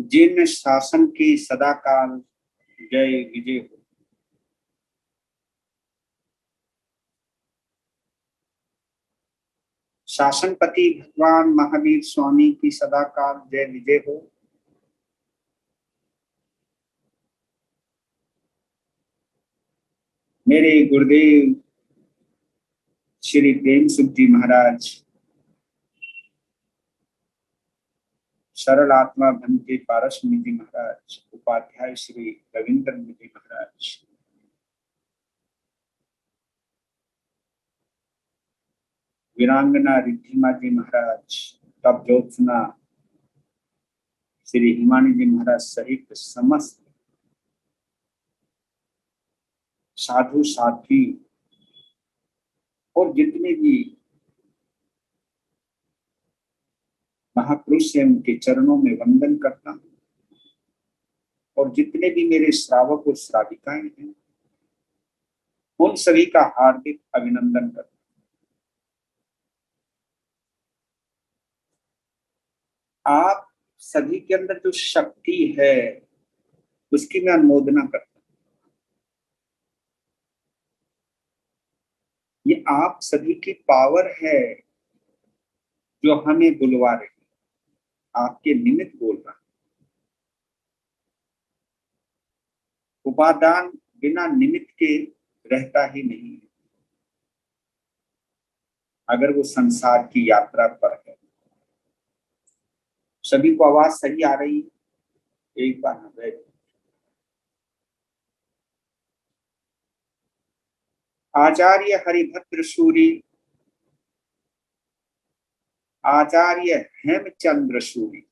जिन शासन की सदाकाल जय विजय हो। शासनपति भगवान महावीर स्वामी की सदाकाल जय विजय हो। मेरे गुरुदेव श्री प्रेम सुख जी महाराज, सरल आत्मा भंते पारस निधि महाराज, उपाध्याय श्री रविंद्र निधि महाराज, वीरांगना रिद्धिमा जी महाराज, तब ज्योत्सना श्री हिमानी जी महाराज सहित समस्त साधु साथी और जितने भी महापुरुष हैं उनके चरणों में वंदन करता हूं, और जितने भी मेरे श्रावक और श्राविकाएं हैं उन सभी का हार्दिक अभिनंदन करता हूं। आप सभी के अंदर जो शक्ति है उसकी मैं अनुमोदना करता हूं। ये आप सभी की पावर है जो हमें बुलवा रही, आपके निमित्त बोल रहा। उपादान बिना निमित्त के रहता ही नहीं है, अगर वो संसार की यात्रा पर है। सभी को आवाज सही आ रही है? एक बार बैठ। आचार्य हरिभद्र सूरी, आचार्य हेमचंद्र सूरी,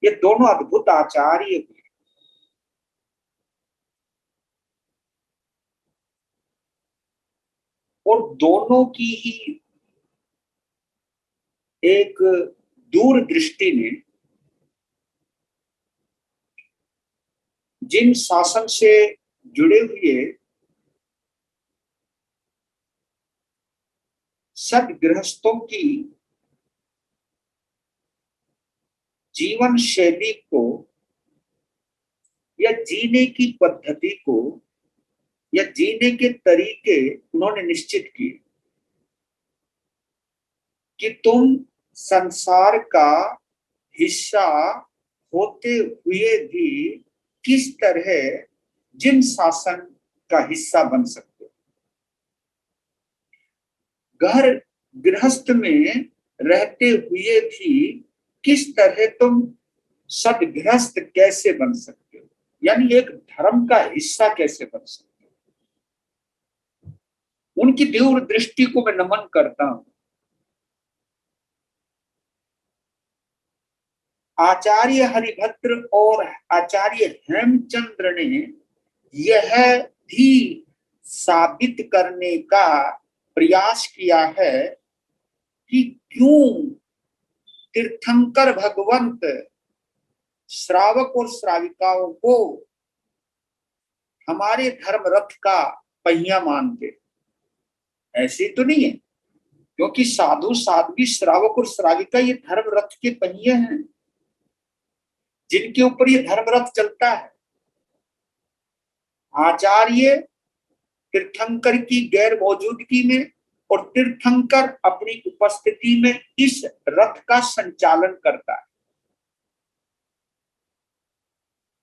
ये दोनों अद्भुत आचार्य हुए। और दोनों की ही एक दूरदृष्टि ने जिन शासन से जुड़े हुए सदगृहस्थों की जीवन शैली को या जीने की पद्धति को या जीने के तरीके उन्होंने निश्चित किए कि तुम संसार का हिस्सा होते हुए भी किस तरह जिन शासन का हिस्सा बन सकते हो। घर गृहस्थ में रहते हुए भी किस तरह तुम सदगृहस्थ कैसे बन सकते हो, यानी एक धर्म का हिस्सा कैसे बन सकते हो। उनकी दूरदृष्टि को मैं नमन करता हूं। आचार्य हरिभद्र और आचार्य हेमचंद्र ने यह भी साबित करने का प्रयास किया है कि क्यों तीर्थंकर भगवंत श्रावक और श्राविकाओं को हमारे धर्म रथ का पहिया मानते। ऐसे तो नहीं है, क्योंकि साधु साध्वी श्रावक और श्राविका ये धर्म रथ के पहिए हैं जिनके ऊपर ये धर्म रथ चलता है। आचार्य तीर्थंकर की गैर मौजूदगी में और तीर्थंकर अपनी उपस्थिति में इस रथ का संचालन करता है,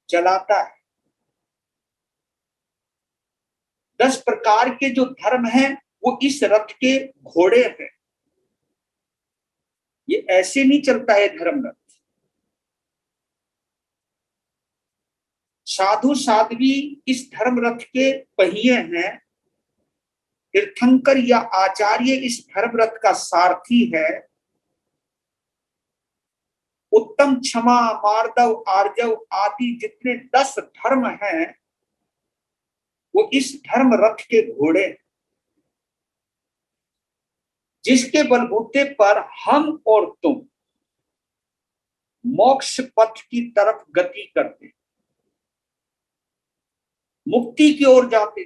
चलाता है। 10 प्रकार के जो धर्म हैं वो इस रथ के घोड़े हैं। ये ऐसे नहीं चलता है धर्म रथ। साधु साध्वी इस धर्म रथ के पहिए हैं, तीर्थंकर या आचार्य इस धर्म रथ का सारथी है। उत्तम, क्षमा, मार्दव, आर्जव आदि जितने 10 धर्म हैं वो इस धर्म रथ के घोड़े, जिसके बलबूते पर हम और तुम मोक्ष पथ की तरफ गति करते, मुक्ति की ओर जाते।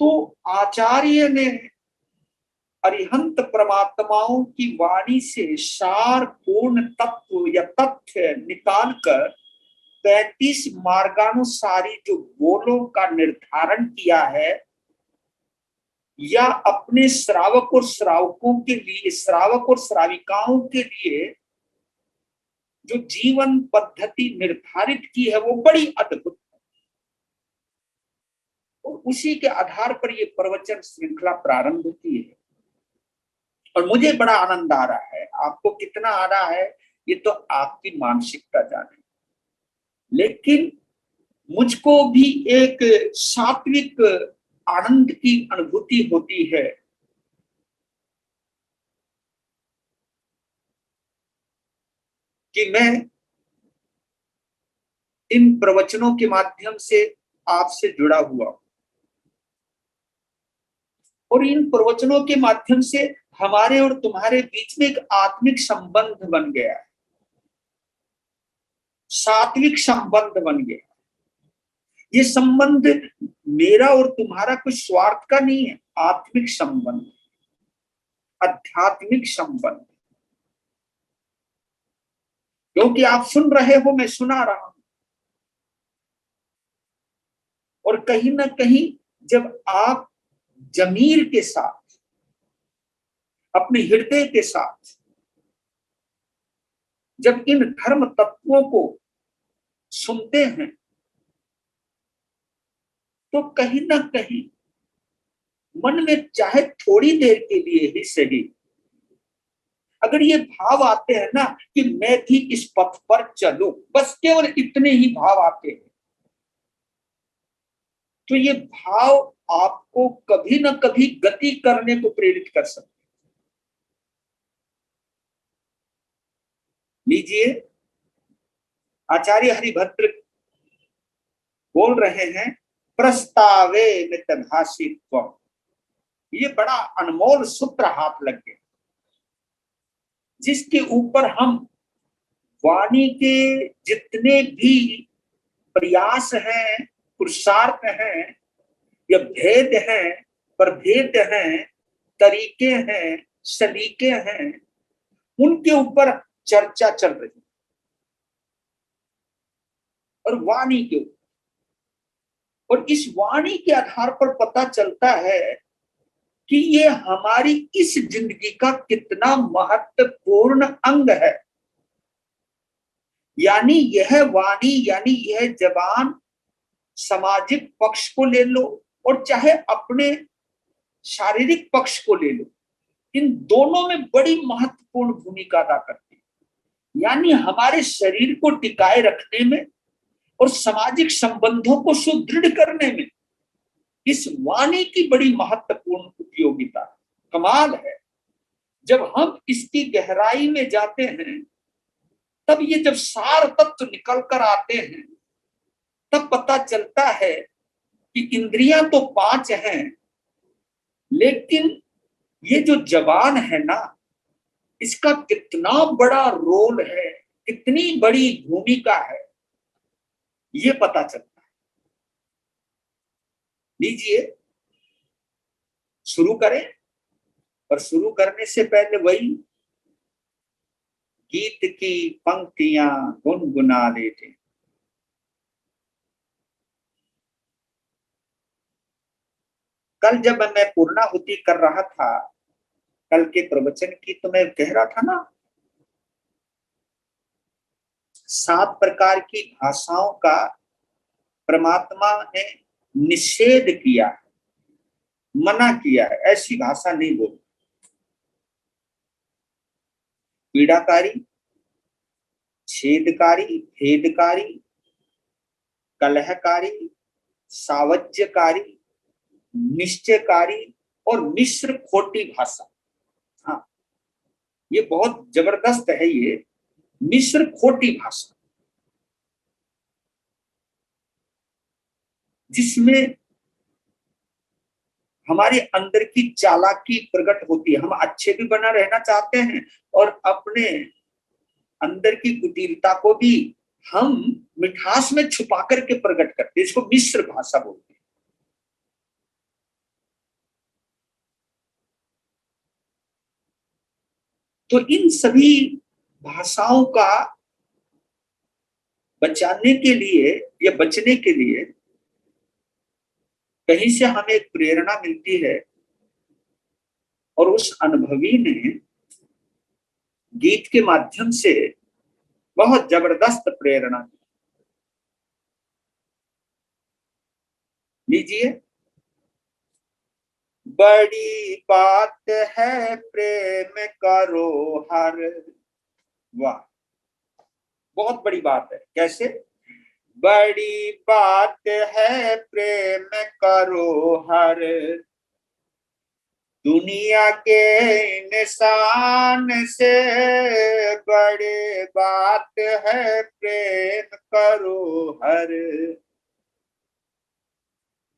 तो आचार्य ने अरिहंत परमात्माओं की वाणी से सार पूर्ण तत्व या तथ्य निकालकर 35 मार्गानुसारी जो गोलों का निर्धारण किया है, या अपने श्रावक और श्रावकों के लिए, श्रावक और श्राविकाओं के लिए जो जीवन पद्धति निर्धारित की है, वो बड़ी अद्भुत है। और उसी के आधार पर ये प्रवचन श्रृंखला प्रारंभ होती है और मुझे बड़ा आनंद आ रहा है। आपको कितना आ रहा है ये तो आपकी मानसिकता जाने, लेकिन मुझको भी एक सात्विक आनंद की अनुभूति होती है कि मैं इन प्रवचनों के माध्यम से आपसे जुड़ा हुआ, और इन प्रवचनों के माध्यम से हमारे और तुम्हारे बीच में एक आत्मिक संबंध बन गया है, सात्विक संबंध बन गया। ये संबंध मेरा और तुम्हारा कुछ स्वार्थ का नहीं है, आत्मिक संबंध, आध्यात्मिक संबंध। क्योंकि आप सुन रहे हो, मैं सुना रहा हूं, और कहीं ना कहीं जब आप जमीर के साथ, अपने हृदय के साथ जब इन धर्म तत्वों को सुनते हैं, तो कहीं ना कहीं मन में चाहे थोड़ी देर के लिए ही सही, अगर ये भाव आते हैं ना कि मैं भी इस पथ पर चलूं, बस केवल इतने ही भाव आते हैं, तो ये भाव आपको कभी ना कभी गति करने को प्रेरित कर सकते। लीजिए, आचार्य हरिभद्र बोल रहे हैं, प्रस्तावे मितभाषित्वम्। ये बड़ा अनमोल सूत्र हाथ लग गया, जिसके ऊपर हम वाणी के जितने भी प्रयास हैं, पुरुषार्थ हैं, या भेद हैं, प्रभेद हैं, तरीके हैं, सलीके हैं, उनके ऊपर चर्चा चल रही, और वाणी के ऊपर। और इस वाणी के आधार पर पता चलता है कि ये हमारी इस जिंदगी का कितना महत्वपूर्ण अंग है। यानी यह वाणी, यानी यह जबान, सामाजिक पक्ष को ले लो और चाहे अपने शारीरिक पक्ष को ले लो, इन दोनों में बड़ी महत्वपूर्ण भूमिका अदा करती है। यानी हमारे शरीर को टिकाए रखने में और सामाजिक संबंधों को सुदृढ़ करने में इस वाणी की बड़ी महत्वपूर्ण उपयोगिता, कमाल है। जब हम इसकी गहराई में जाते हैं, तब ये जब सार तत्व निकल कर आते हैं, तब पता चलता है कि इंद्रियां तो 5 हैं, लेकिन ये जो जबान है ना, इसका कितना बड़ा रोल है, कितनी बड़ी भूमिका है, ये पता चलता है। लीजिए, शुरू करें, और शुरू करने से पहले वही गीत की पंक्तियां गुनगुना लेते। कल जब मैं पूर्णाहुति कर रहा था, कल के प्रवचन की, तो मैं कह रहा था ना, 7 प्रकार की भाषाओं का परमात्मा ने निषेध किया है, मना किया है, ऐसी भाषा नहीं बोलती। पीड़ाकारी, छेदकारी, भेदकारी, कलहकारी, सावज्यकारी, निश्चयकारी और मिश्र खोटी भाषा। हाँ, ये बहुत जबरदस्त है, ये मिश्र खोटी भाषा, जिसमें हमारे अंदर की चालाकी प्रकट होती है। हम अच्छे भी बना रहना चाहते हैं और अपने अंदर की कुटिलता को भी हम मिठास में छुपा करके प्रकट करते हैं। इसको मिश्र भाषा बोलते हैं। तो इन सभी भाषाओं का बचाने के लिए या बचने के लिए कहीं से हमें एक प्रेरणा मिलती है, और उस अनुभवी ने गीत के माध्यम से बहुत जबरदस्त प्रेरणा लीजिए। बड़ी बात है प्रेम करो हर, वाह, बहुत बड़ी बात है। कैसे? बड़ी बात है प्रेम करो हर, दुनिया के इंसान से बड़े बात है प्रेम करो हर,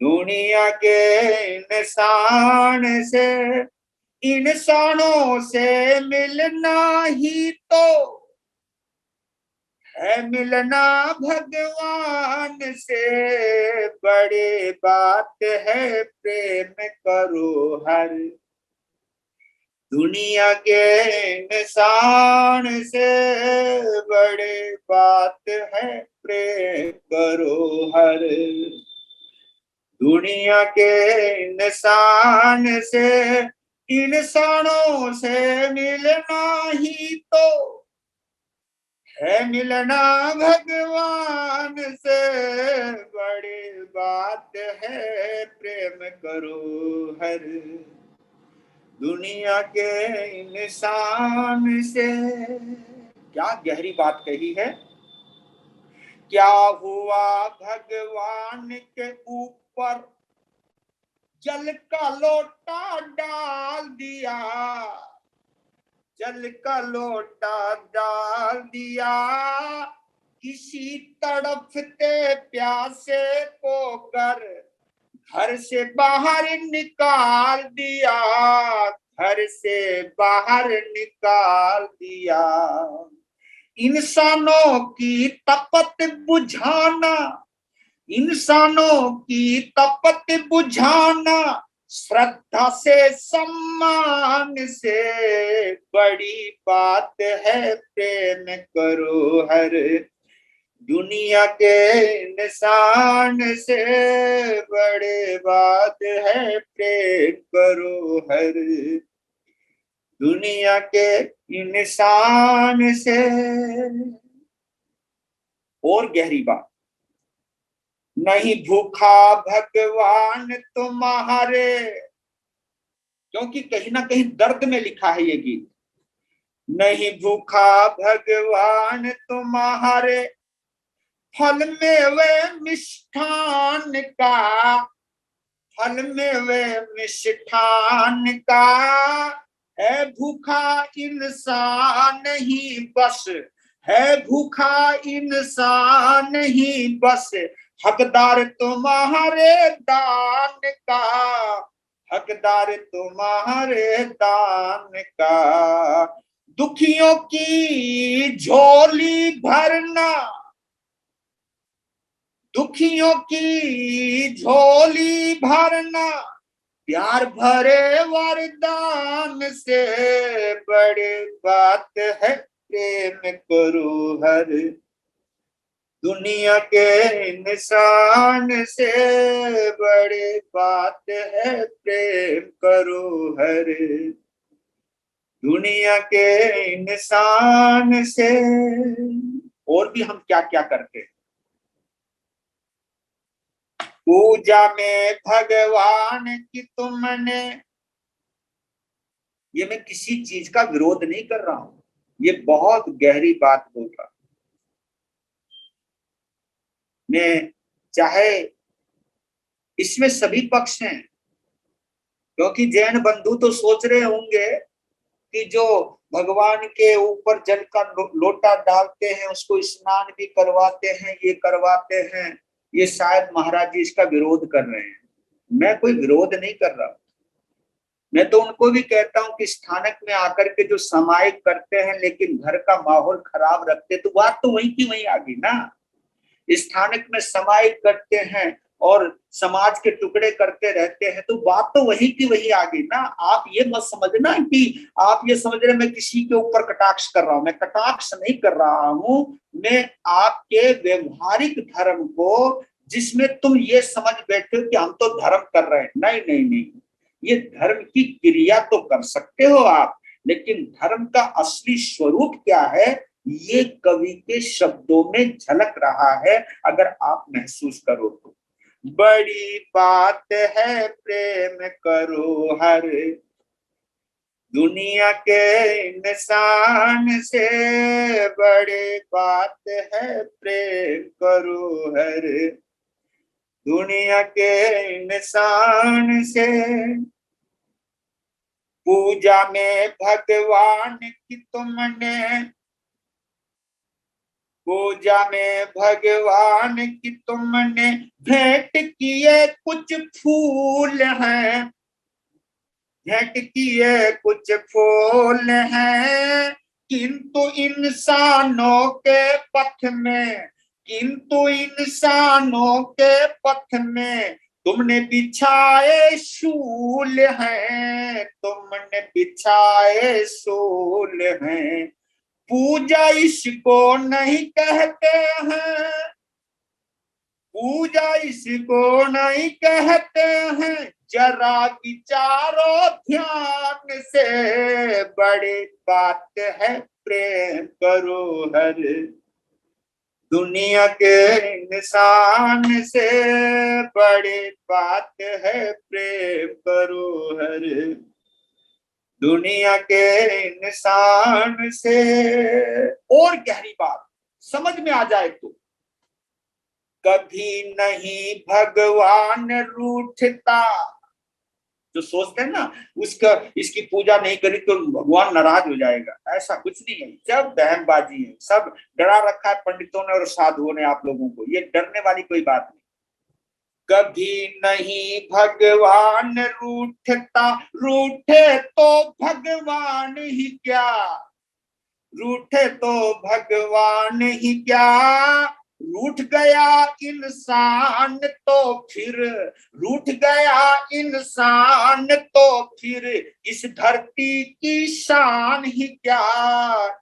दुनिया के इंसान से, इंसानों से मिलना ही तो है मिलना भगवान से, बड़े बात है प्रेम करो हर, दुनिया के इंसान से बड़े बात है प्रेम करो हर, दुनिया के इंसान से, इंसानों से मिलना ही तो है मिलना भगवान से, बड़ी बात है प्रेम करो हर, दुनिया के इंसान से। क्या गहरी बात कही है। क्या हुआ भगवान के ऊपर जल का लोटा डाल दिया, जल का लोटा डाल दिया, किसी तड़पते प्यासे को कर घर से बाहर निकाल दिया, घर से बाहर निकाल दिया, इंसानों की तपत बुझाना, इंसानों की तपत बुझाना, श्रद्धा से सम्मान से बड़ी बात है प्रेम करो हर, दुनिया के इंसान से बड़े बात है प्रेम करो हर, दुनिया के इंसान से। और गहरी बात, नहीं भूखा भगवान तुम्हारे, क्योंकि कहीं ना कहीं दर्द में लिखा है ये गीत, नहीं भूखा भगवान तुम्हारे, फल में वे मिष्ठान का, फल में वे मिष्ठान का, है भूखा इंसान ही बस, है भूखा इंसान ही बस, हकदार तुम्हारे दान का, हकदार तुम्हारे दान का, दुखियों की झोली भरना, दुखियों की झोली भरना, प्यार भरे वरदान से बड़ी बात है प्रेम करो हर, दुनिया के इंसान से बड़ी बात है प्रेम करो हर, दुनिया के इंसान से। और भी हम क्या क्या करते हैं। पूजा में भगवान की तुमने, ये मैं किसी चीज का विरोध नहीं कर रहा हूं, ये बहुत गहरी बात बोल रहा हूं मैं। चाहे इसमें सभी पक्ष हैं, क्योंकि जैन बंधु तो सोच रहे होंगे कि जो भगवान के ऊपर जल का लोटा डालते हैं, उसको स्नान भी करवाते हैं, ये करवाते हैं, ये शायद महाराज जी इसका विरोध कर रहे हैं। मैं कोई विरोध नहीं कर रहा, मैं तो उनको भी कहता हूं कि स्थानक में आकर के जो सामायिक करते हैं लेकिन घर का माहौल खराब रखते, तो बात तो वही की वही आ गई ना। स्थानक में सामायिक करते हैं और समाज के टुकड़े करते रहते हैं, तो बात तो वही की वही आ गई ना। आप ये मत समझना कि आप ये समझ रहे मैं किसी के ऊपर कटाक्ष कर रहा हूं, मैं कटाक्ष नहीं कर रहा हूं। मैं आपके व्यवहारिक धर्म को, जिसमें तुम ये समझ बैठे हो कि हम तो धर्म कर रहे हैं, नहीं नहीं नहीं, ये धर्म की क्रिया तो कर सकते हो आप, लेकिन धर्म का असली स्वरूप क्या है ये कवि के शब्दों में झलक रहा है, अगर आप महसूस करो तो। बड़ी बात है प्रेम करो हर दुनिया के इंसान से, बड़ी बात है प्रेम करो हर दुनिया के इंसान से। पूजा में भगवान की तुमने, पूजा में भगवान की तुमने भेंट किए कुछ फूल हैं, भेंट किए कुछ फूल हैं, किंतु इंसानों के पथ में, किंतु इंसानों के पथ में तुमने बिछाए शूल हैं, तुमने बिछाए शूल हैं। पूजा इसको नहीं कहते हैं, पूजा इसको नहीं कहते हैं, जरा विचारो ध्यान से, बड़ी बात है प्रेम करो हर दुनिया के इंसान से, बड़ी बात है प्रेम करो हर दुनिया के इंसान से। और गहरी बात समझ में आ जाए तो, कभी नहीं भगवान रूठता, जो सोचते हैं ना उसका इसकी पूजा नहीं करी तो भगवान नाराज हो जाएगा, ऐसा कुछ नहीं है, सब बहमबाजी है, सब डरा रखा है पंडितों ने और साधुओं ने आप लोगों को, ये डरने वाली कोई बात नहीं। कभी नहीं भगवान रूठता, रूठे तो भगवान ही क्या, रूठे तो भगवान ही क्या, रूठ गया इंसान तो फिर, रूठ गया इंसान तो फिर इस धरती की शान ही क्या,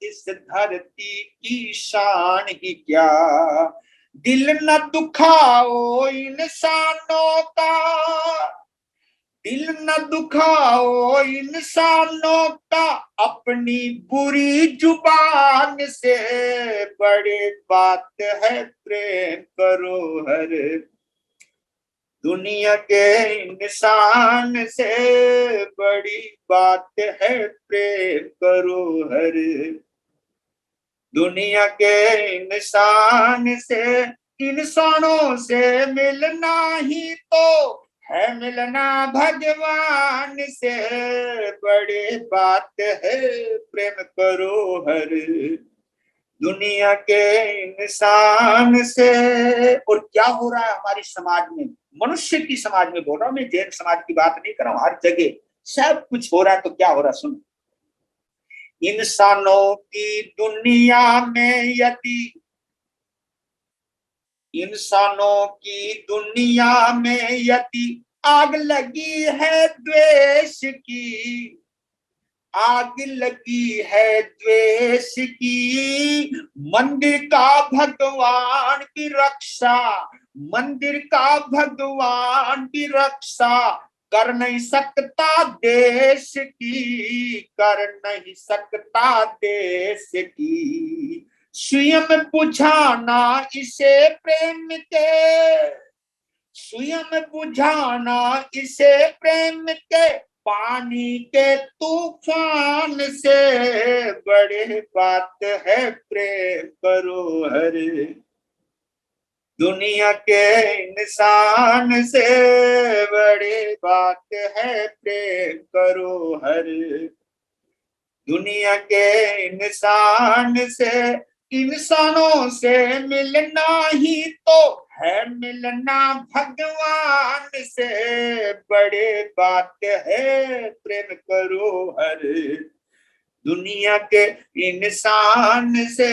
इस धरती की शान ही क्या। दिल न दुखाओ इंसानों का, दिल न दुखाओ इंसानों का अपनी बुरी जुबान से, बड़ी बात है प्रेम करो हर दुनिया के इंसान से, बड़ी बात है प्रेम करो हर दुनिया के इंसान से। इंसानों से मिलना ही तो है मिलना भगवान से, बड़ी बात है प्रेम करो हर दुनिया के इंसान से। और क्या हो रहा है हमारे समाज में, मनुष्य की समाज में बोल रहा हूं मैं, जैन समाज की बात नहीं कर रहा हूं, हर जगह सब कुछ हो रहा है। तो क्या हो रहा है सुनो, इंसानों की दुनिया में यदि, इंसानों की दुनिया में यदि आग लगी है द्वेष की, आग लगी है द्वेष की, मंदिर का भगवान की रक्षा, मंदिर का भगवान की रक्षा कर नहीं सकता देश की, कर नहीं सकता देश की। स्वयं बुझाना इसे प्रेम के, स्वयं बुझाना इसे प्रेम के पानी के तूफान से, बड़ी बात है प्रेम करो हर दुनिया के इंसान से, बड़ी बात है प्रेम करो हर दुनिया के इंसान से। इंसानों से मिलना ही तो है मिलना भगवान से, बड़ी बात है प्रेम करो हर दुनिया के इंसान से,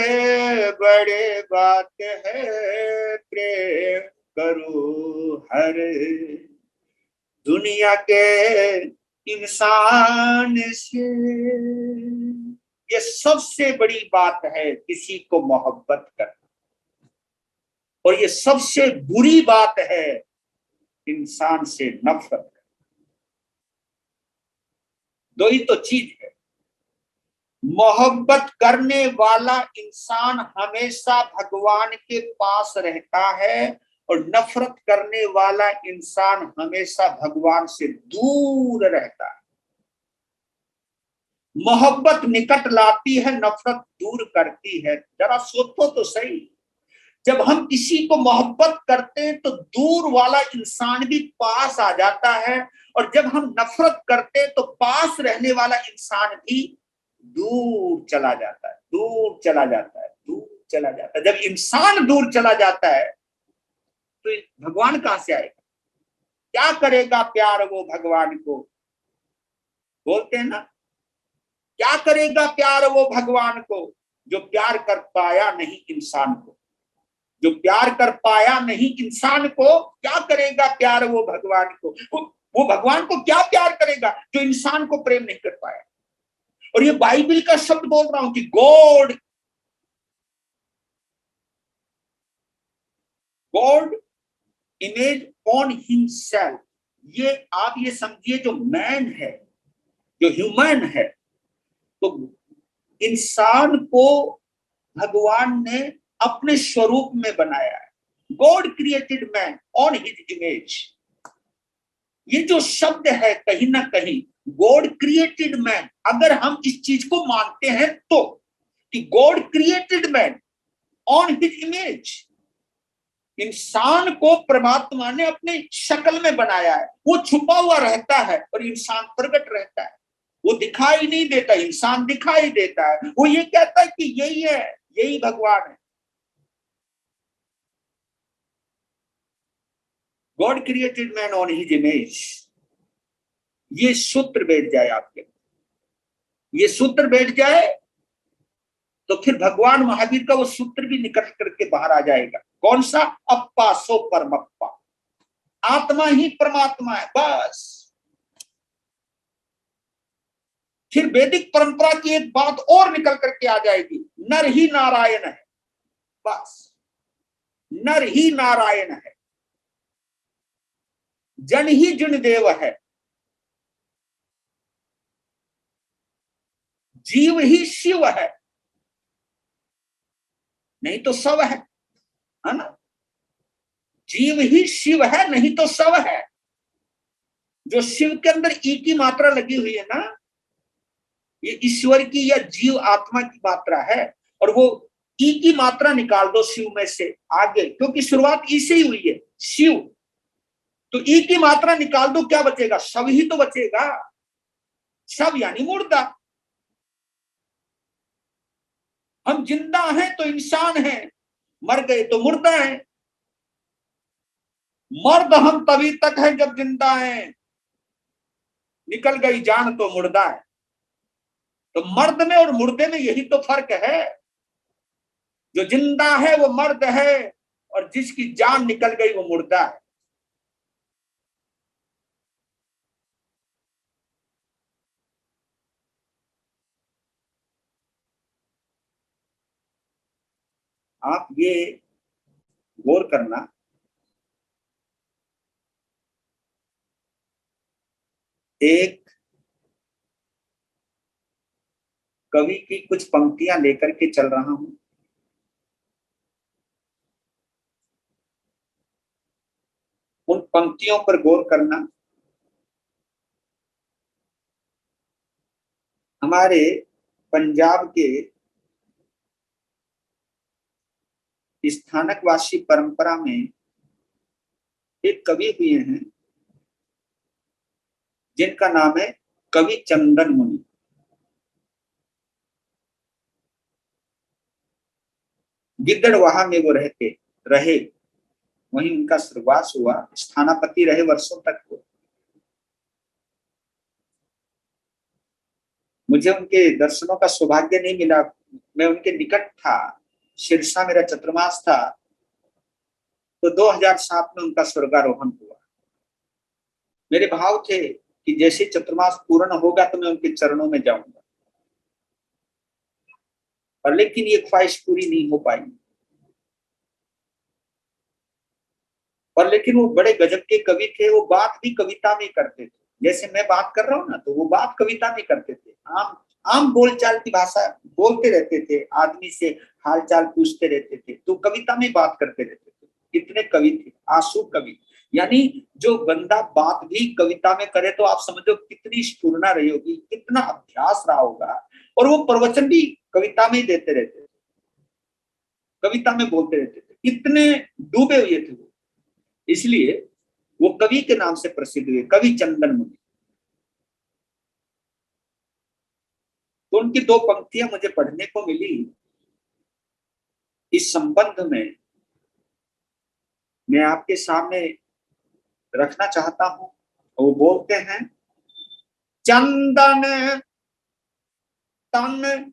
बड़ी बात है प्रेम करो हर दुनिया के इंसान से। ये सबसे बड़ी बात है किसी को मोहब्बत करना, और ये सबसे बुरी बात है इंसान से नफरत करना। दो ही तो चीज है। मोहब्बत करने वाला इंसान हमेशा भगवान के पास रहता है, और नफरत करने वाला इंसान हमेशा भगवान से दूर रहता है। मोहब्बत निकट लाती है, नफरत दूर करती है। जरा सोचो तो सही, जब हम किसी को मोहब्बत करते हैं तो दूर वाला इंसान भी पास आ जाता है, और जब हम नफरत करते हैं तो पास रहने वाला इंसान भी दूर चला जाता है, दूर चला जाता है, दूर चला जाता है। जब इंसान दूर चला जाता है तो भगवान कहां से आएगा? क्या करेगा प्यार वो भगवान को? बोलते हैं ना, क्या करेगा प्यार वो भगवान को जो प्यार कर पाया नहीं इंसान को। जो प्यार कर पाया नहीं इंसान को, क्या करेगा प्यार वो भगवान को? वो भगवान को क्या प्यार करेगा जो इंसान को प्रेम नहीं कर पाया। और ये बाइबल का शब्द बोल रहा हूं कि गॉड इमेज ऑन हिमसेल्फ। ये आप ये समझिए, जो मैन है, जो ह्यूमन है, तो इंसान को भगवान ने अपने स्वरूप में बनाया है। God created man on his image. ये जो शब्द है कहीं ना कहीं गॉड क्रिएटेड मैन, अगर हम इस चीज को मानते हैं तो, कि God created man on his image, इंसान को परमात्मा ने अपने शक्ल में बनाया है। वो छुपा हुआ रहता है और इंसान प्रकट रहता है। वो दिखाई नहीं देता, इंसान दिखाई देता है। वो ये कहता है कि यही है, यही भगवान है। God created man on his image. ये सूत्र बैठ जाए आपके, ये सूत्र बैठ जाए तो फिर भगवान महावीर का वो सूत्र भी निकल करके बाहर आ जाएगा। कौन सा? अप्पा सो परमप्पा। आत्मा ही परमात्मा है, बस। फिर वैदिक परंपरा की एक बात और निकल करके आ जाएगी, नर ही नारायण है, बस। नर ही नारायण है, जन ही जुन देव है, जीव ही शिव है, नहीं तो सब है ना? जीव ही शिव है, नहीं तो सब है। जो शिव के अंदर ई की मात्रा लगी हुई है ना, ये ईश्वर की या जीव आत्मा की मात्रा है। और वो ई की मात्रा निकाल दो शिव में से आगे, क्योंकि शुरुआत ई से ही हुई है, शिव। तो ई की मात्रा निकाल दो, क्या बचेगा? शव ही तो बचेगा। शव यानी मुर्दा। हम जिंदा हैं तो इंसान हैं, मर गए तो मुर्दा हैं। मर्द हम तभी तक है जब जिंदा हैं, निकल गई जान तो मुर्दा है। तो मर्द में और मुर्दे में यही तो फर्क है। जो जिंदा है वो मर्द है, और जिसकी जान निकल गई वो मुर्दा है। आप ये गौर करना, एक कवि की कुछ पंक्तियां लेकर के चल रहा हूं। उन पंक्तियों पर गौर करना। हमारे पंजाब के स्थानकवासी परंपरा में एक कवि हुए हैं जिनका नाम है कवि चंदन मुनि। गिद्दड़वाहा में वो रहे, वहीं उनका स्वर्गवास हुआ। स्थानापति रहे वर्षों तक वो। मुझे उनके दर्शनों का सौभाग्य नहीं मिला, मैं उनके निकट था। सिरसा मेरा चतुर्मास था। तो 2007 में उनका स्वर्गारोहण हुआ। मेरे भाव थे कि जैसे चतुर्मास पूर्ण होगा तो मैं उनके चरणों में जाऊंगा, और लेकिन ये ख्वाहिश पूरी नहीं हो पाई। और लेकिन वो बड़े गजब के कवि थे, वो बात भी कविता में करते थे। जैसे मैं बात कर रहा हूँ ना, तो वो बात कविता में करते थे। आम आम बोलचाल की भाषा बोलते रहते थे, आदमी से हालचाल पूछते रहते थे, तो कविता में बात करते रहते थे। इतने कवि थे, आंसू कवि। यानी जो बंदा बात भी कविता में करे तो आप समझो कितनी स्फुरना रही होगी, कितना अभ्यास रहा होगा। और वो प्रवचन भी कविता में ही देते रहते थे, कविता में बोलते रहते थे, इतने डूबे हुए थे वो। इसलिए वो कवि के नाम से प्रसिद्ध हुए, कवि चंदन मुनि। तो उनकी दो पंक्तियां मुझे पढ़ने को मिली इस संबंध में, मैं आपके सामने रखना चाहता हूं। वो बोलते हैं, चंदन तन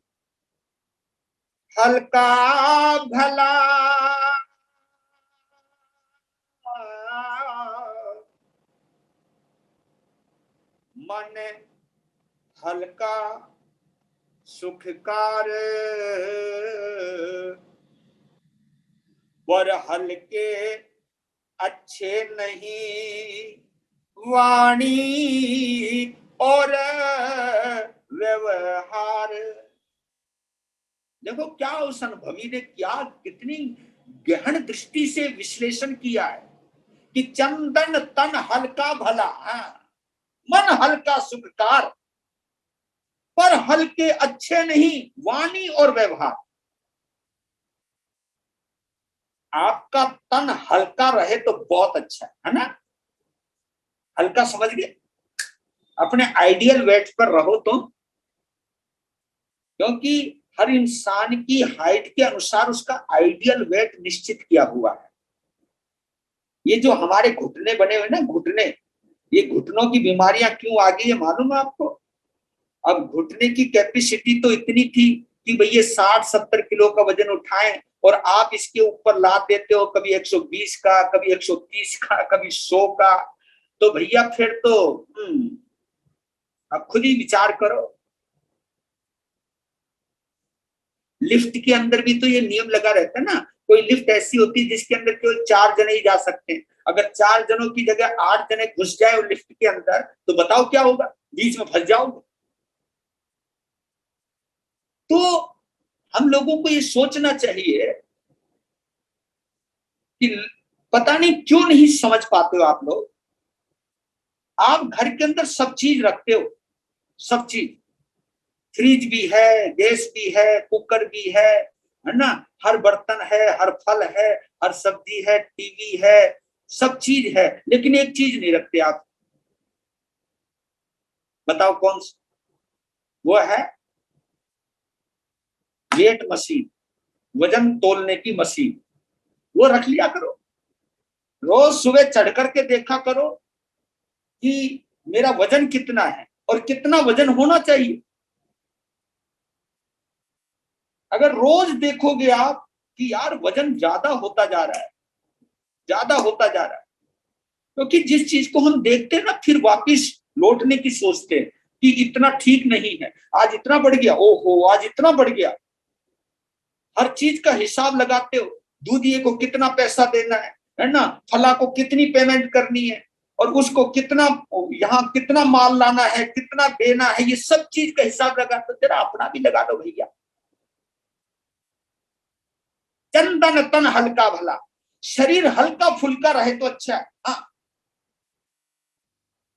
हल्का भला, मन हल्का सुखकार, वर हल्के अच्छे नहीं, वाणी और व्यवहार। देखो क्या उस अनुभवी ने क्या कितनी गहन दृष्टि से विश्लेषण किया है कि चंदन तन हल्का भला, मन हल्का सुखकार, पर हल्के अच्छे नहीं, वाणी और व्यवहार। आपका तन हल्का रहे तो बहुत अच्छा है ना। हल्का समझ गए, अपने आइडियल वेट पर रहो तो, क्योंकि हर इंसान की हाइट के अनुसार उसका आइडियल वेट निश्चित किया हुआ है। ये जो हमारे घुटने बने हुए ना, घुटने, ये घुटनों की बीमारियां क्यों आ गई है मालूम है आपको? अब घुटने की कैपेसिटी तो इतनी थी कि भैया 60-70 किलो का वजन उठाएं, और आप इसके ऊपर लाद देते हो कभी 120 का, कभी 130 का, कभी 100 का। तो भैया फिर तो अब खुद ही विचार करो। लिफ्ट के अंदर भी तो ये नियम लगा रहता है ना, कोई लिफ्ट ऐसी होती है जिसके अंदर केवल 4 जने ही जा सकते हैं। अगर 4 जनों की जगह 8 जने घुस जाए और लिफ्ट के अंदर, तो बताओ क्या होगा? बीच में फंस जाओगे। तो हम लोगों को ये सोचना चाहिए कि पता नहीं क्यों नहीं समझ पाते हो आप लोग। आप घर के अंदर सब चीज रखते हो, सब चीज, फ्रिज भी है, गैस भी है, कुकर भी है ना, हर बर्तन है, हर फल है, हर सब्जी है, टीवी है, सब चीज है, लेकिन एक चीज नहीं रखते आप। बताओ कौन सी? वो है वेट मशीन, वजन तोलने की मशीन। वो रख लिया करो, रोज सुबह चढ़ करके देखा करो कि मेरा वजन कितना है और कितना वजन होना चाहिए। अगर रोज देखोगे आप कि यार वजन ज्यादा होता जा रहा है, ज्यादा होता जा रहा है, क्योंकि जिस चीज को हम देखते हैं ना, फिर वापिस लौटने की सोचते हैं कि इतना ठीक नहीं है, आज इतना बढ़ गया, ओहो आज इतना बढ़ गया। हर चीज का हिसाब लगाते हो, दूधिए को कितना पैसा देना है ना, फला को कितनी पेमेंट करनी है, और उसको कितना, यहाँ कितना माल लाना है, कितना देना है, ये सब चीज का हिसाब लगाते हो। तेरा अपना भी लगा दो भैया। चंदन तन हल्का भला, शरीर हल्का फुल्का रहे तो अच्छा है। हाँ,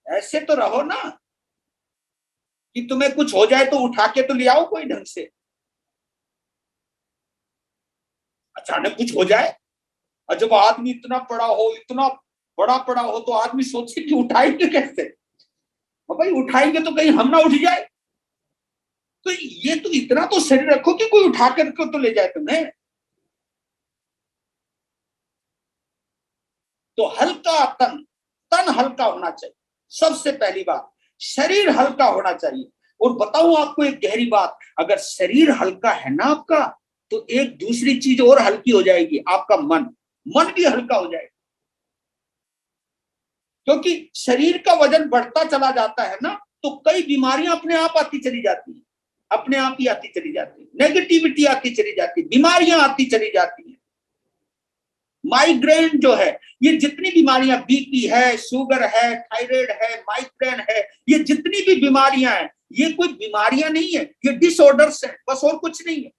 ऐसे तो रहो ना कि तुम्हें कुछ हो जाए तो उठा के तो ले आओ कोई ढंग से। अचानक कुछ हो जाए, और जब आदमी इतना पड़ा हो, इतना बड़ा पड़ा हो, तो आदमी सोचे कि उठाएंगे कैसे। और भाई उठाएंगे तो कहीं हम ना उठ जाए। तो ये तो इतना तो शरीर रखो कि कोई उठा करके तो ले जाए तुम्हें। तो हल्का तन, तन हल्का होना चाहिए, सबसे पहली बात। शरीर हल्का होना चाहिए। और बताऊं आपको एक गहरी बात, अगर शरीर हल्का है ना आपका, तो एक दूसरी चीज और हल्की हो जाएगी, आपका मन। मन भी हल्का हो जाएगा। क्योंकि शरीर का वजन बढ़ता चला जाता है ना, तो कई बीमारियां अपने आप आती चली जाती है, अपने आप ही आती चली जाती है, नेगेटिविटी आती चली जाती है, बीमारियां आती चली जाती है। माइग्रेन जो है, ये जितनी बीमारियां, बीपी है, शुगर है, थायराइड है, माइग्रेन है, ये जितनी भी बीमारियां हैं, ये कोई बीमारियां नहीं है, ये डिसऑर्डर्स है, बस और कुछ नहीं है।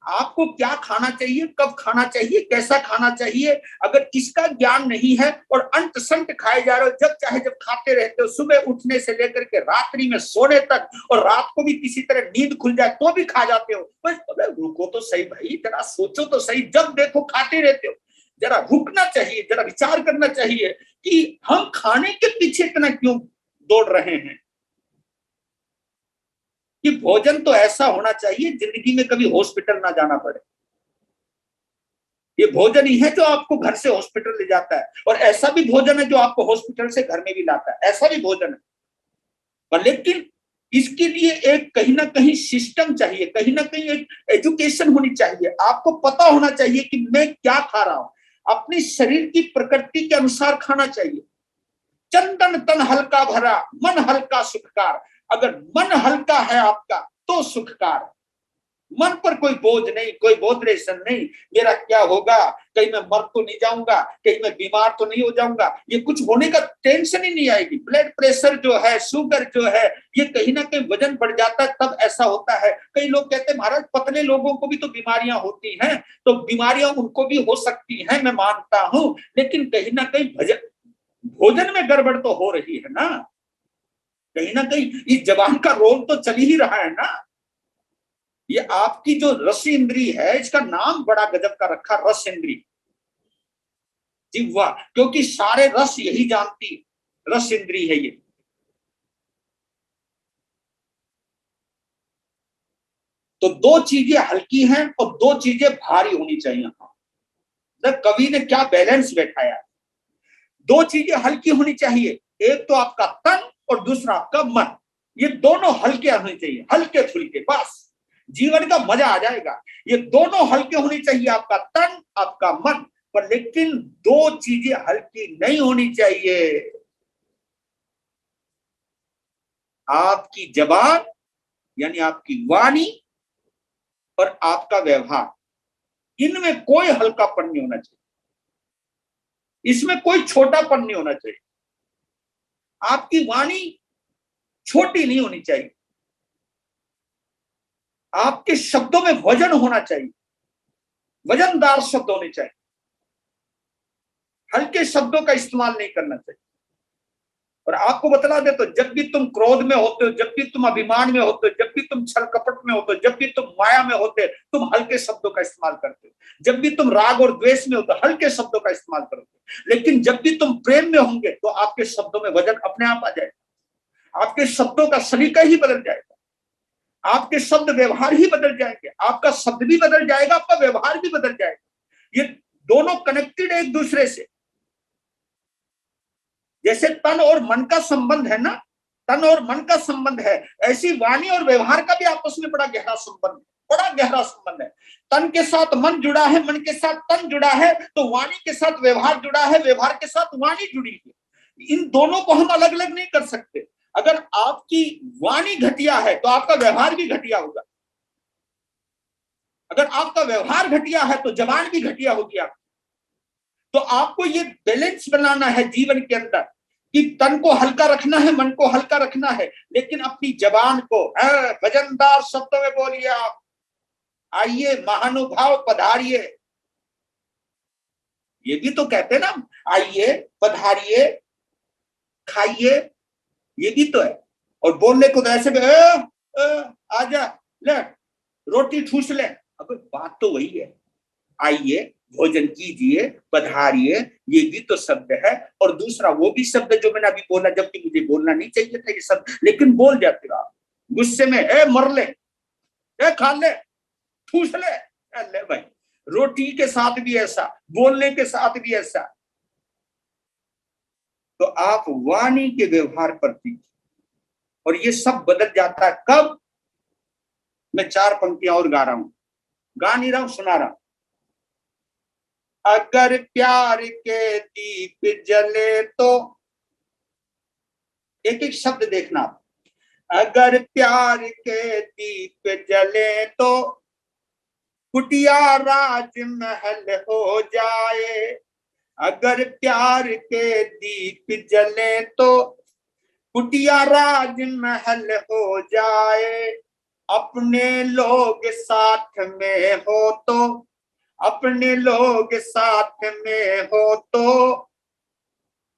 आपको क्या खाना चाहिए, कब खाना चाहिए, कैसा खाना चाहिए, अगर इसका ज्ञान नहीं है और अंट संट खाए जा रहे हो, जब चाहे जब खाते रहते हो, सुबह उठने से लेकर के रात्रि में सोने तक, और रात को भी किसी तरह नींद खुल जाए तो भी खा जाते हो, बस रुको तो सही भाई, जरा सोचो तो सही, जब देखो खाते रहते हो। जरा रुकना चाहिए, जरा विचार करना चाहिए कि हम खाने के पीछे इतना क्यों दौड़ रहे हैं। कि भोजन तो ऐसा होना चाहिए जिंदगी में कभी हॉस्पिटल ना जाना पड़े। ये भोजन ही है जो आपको घर से हॉस्पिटल ले जाता है, और ऐसा भी भोजन है जो आपको हॉस्पिटल से घर में भी लाता है, ऐसा भी भोजन है। पर लेकिन इसके लिए एक कहीं ना कहीं सिस्टम चाहिए, कहीं ना कहीं एक एजुकेशन होनी चाहिए। आपको पता होना चाहिए कि मैं क्या खा रहा हूं, अपने शरीर की प्रकृति के अनुसार खाना चाहिए। चंदन तन हल्का भरा, मन हल्का सुखकार। अगर मन हल्का है आपका तो सुखकार, मन पर कोई बोझ नहीं, कोई बोधरेशन नहीं, मेरा क्या होगा, कहीं मैं मर तो नहीं जाऊंगा, कहीं मैं बीमार तो नहीं हो जाऊंगा, ये कुछ होने का टेंशन ही नहीं आएगी। ब्लड प्रेशर जो है, शुगर जो है, ये कहीं ना कहीं वजन बढ़ जाता है तब ऐसा होता है। कई लोग कहते हैं महाराज पतले लोगों को भी तो बीमारियां होती हैं, तो बीमारियां उनको भी हो सकती हैं, मैं मानता हूं, लेकिन कहीं ना कहीं भोजन में गड़बड़ तो हो रही है ना, कहीं ना कहीं इस जबान का रोग तो चल ही रहा है ना। ये आपकी जो रस इंद्री है, इसका नाम बड़ा गजब का रखा, रस इंद्री, जिह्वा, क्योंकि सारे रस यही जानती, रस इंद्री है ये। तो दो चीजें हल्की हैं और दो चीजें भारी होनी चाहिए। हाँ, कवि ने क्या बैलेंस बैठाया। दो चीजें हल्की होनी चाहिए, एक तो आपका तन और दूसरा आपका मन, ये दोनों हल्के होने चाहिए, हल्के फुल्के, बस जीवन का मजा आ जाएगा। ये दोनों हल्के होने चाहिए, आपका तन, आपका मन, पर लेकिन दो चीजें हल्की नहीं होनी चाहिए, आपकी जबान यानी आपकी वाणी और आपका व्यवहार, इनमें कोई हल्कापन नहीं होना चाहिए, इसमें कोई छोटापन नहीं होना चाहिए। आपकी वाणी छोटी नहीं होनी चाहिए, आपके शब्दों में वजन होना चाहिए, वजनदार शब्द होने चाहिए, हल्के शब्दों का इस्तेमाल नहीं करना चाहिए। और आपको बतला दे तो जब भी तुम क्रोध में होते हो, जब भी तुम अभिमान में होते हो, जब भी तुम छल कपट में होते हो, जब भी तुम माया में होते हो, तुम हल्के शब्दों का इस्तेमाल करते हो। जब भी तुम राग और द्वेष में होते हो, हल्के शब्दों का इस्तेमाल करते हो। लेकिन जब भी तुम प्रेम में होंगे तो आपके शब्दों में वजन अपने आप आ जाएगा, आपके शब्दों का सलीका ही बदल जाएगा, आपके शब्द व्यवहार ही बदल जाएंगे, आपका शब्द भी बदल जाएगा, आपका व्यवहार भी बदल जाएगा। ये दोनों कनेक्टेड है एक दूसरे से। जैसे तन और मन का संबंध है ना, तन और मन का संबंध है, ऐसी वाणी और व्यवहार का भी आपस में बड़ा गहरा संबंध है, बड़ा गहरा संबंध है। तन के साथ मन जुड़ा है, मन के साथ तन जुड़ा है, तो वाणी के साथ व्यवहार जुड़ा है, व्यवहार के साथ वाणी जुड़ी है। इन दोनों को हम अलग अलग नहीं कर सकते। अगर आपकी वाणी घटिया है तो आपका व्यवहार भी घटिया होगा, अगर आपका व्यवहार घटिया है तो जबान भी घटिया होगी आपकी। तो आपको ये बैलेंस बनाना है जीवन के अंदर कि तन को हल्का रखना है, मन को हल्का रखना है, लेकिन अपनी जबान को वजनदार शब्दों में बोलिए आप। आइए महानुभाव पधारिए, ये भी तो कहते हैं ना, आइए पधारिए खाइए, ये भी तो है। और बोलने को तो ऐसे भी आजा ले रोटी ठूस ले, अब बात तो वही है। आइए भोजन कीजिए, पधारिए, ये भी तो शब्द है। और दूसरा वो भी शब्द जो मैंने अभी बोला, जबकि मुझे बोलना नहीं चाहिए था ये शब्द, लेकिन बोल जाते हो आप गुस्से में, मर ले, खा ले, ठूस ले। ले भाई, रोटी के साथ भी ऐसा, बोलने के साथ भी ऐसा। तो आप वाणी के व्यवहार पर दीजिए, और ये सब बदल जाता है कब। मैं चार पंक्तियां और गा रहा हूं, गा नहीं रहा हूं, सुना रहा हूं। अगर प्यार के दीप जले तो, एक एक शब्द देखना, अगर प्यार के दीप जले तो कुटिया राजमहल हो जाए। अगर प्यार के दीप जले तो कुटिया राजमहल हो जाए। अपने लोग साथ में हो तो, अपने लोग साथ में हो तो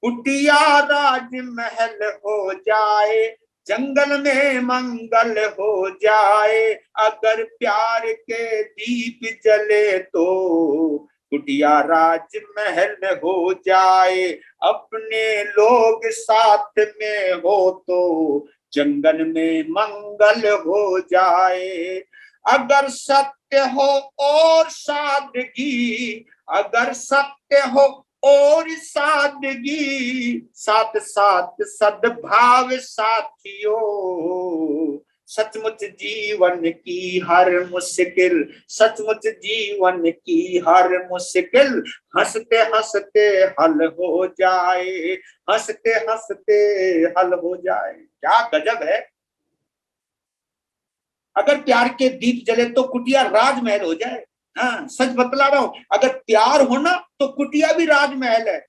कुटिया राजमहल हो जाए। जंगल में मंगल हो जाए। अगर प्यार के दीप जले तो कुटिया राजमहल हो जाए। अपने लोग साथ में हो तो जंगल में मंगल हो जाए। अगर सत्य हो और सादगी, अगर सत्य हो और सादगी, साथ साथ सद्भाव साथियों। सचमुच जीवन की हर मुश्किल, सचमुच जीवन की हर मुश्किल हंसते हंसते हल हो जाए। हंसते हंसते हल हो जाए। क्या गजब है। अगर प्यार के दीप जले तो कुटिया राजमहल हो जाए। हाँ, सच बतला रहा हूं, अगर प्यार हो ना तो कुटिया भी राजमहल है।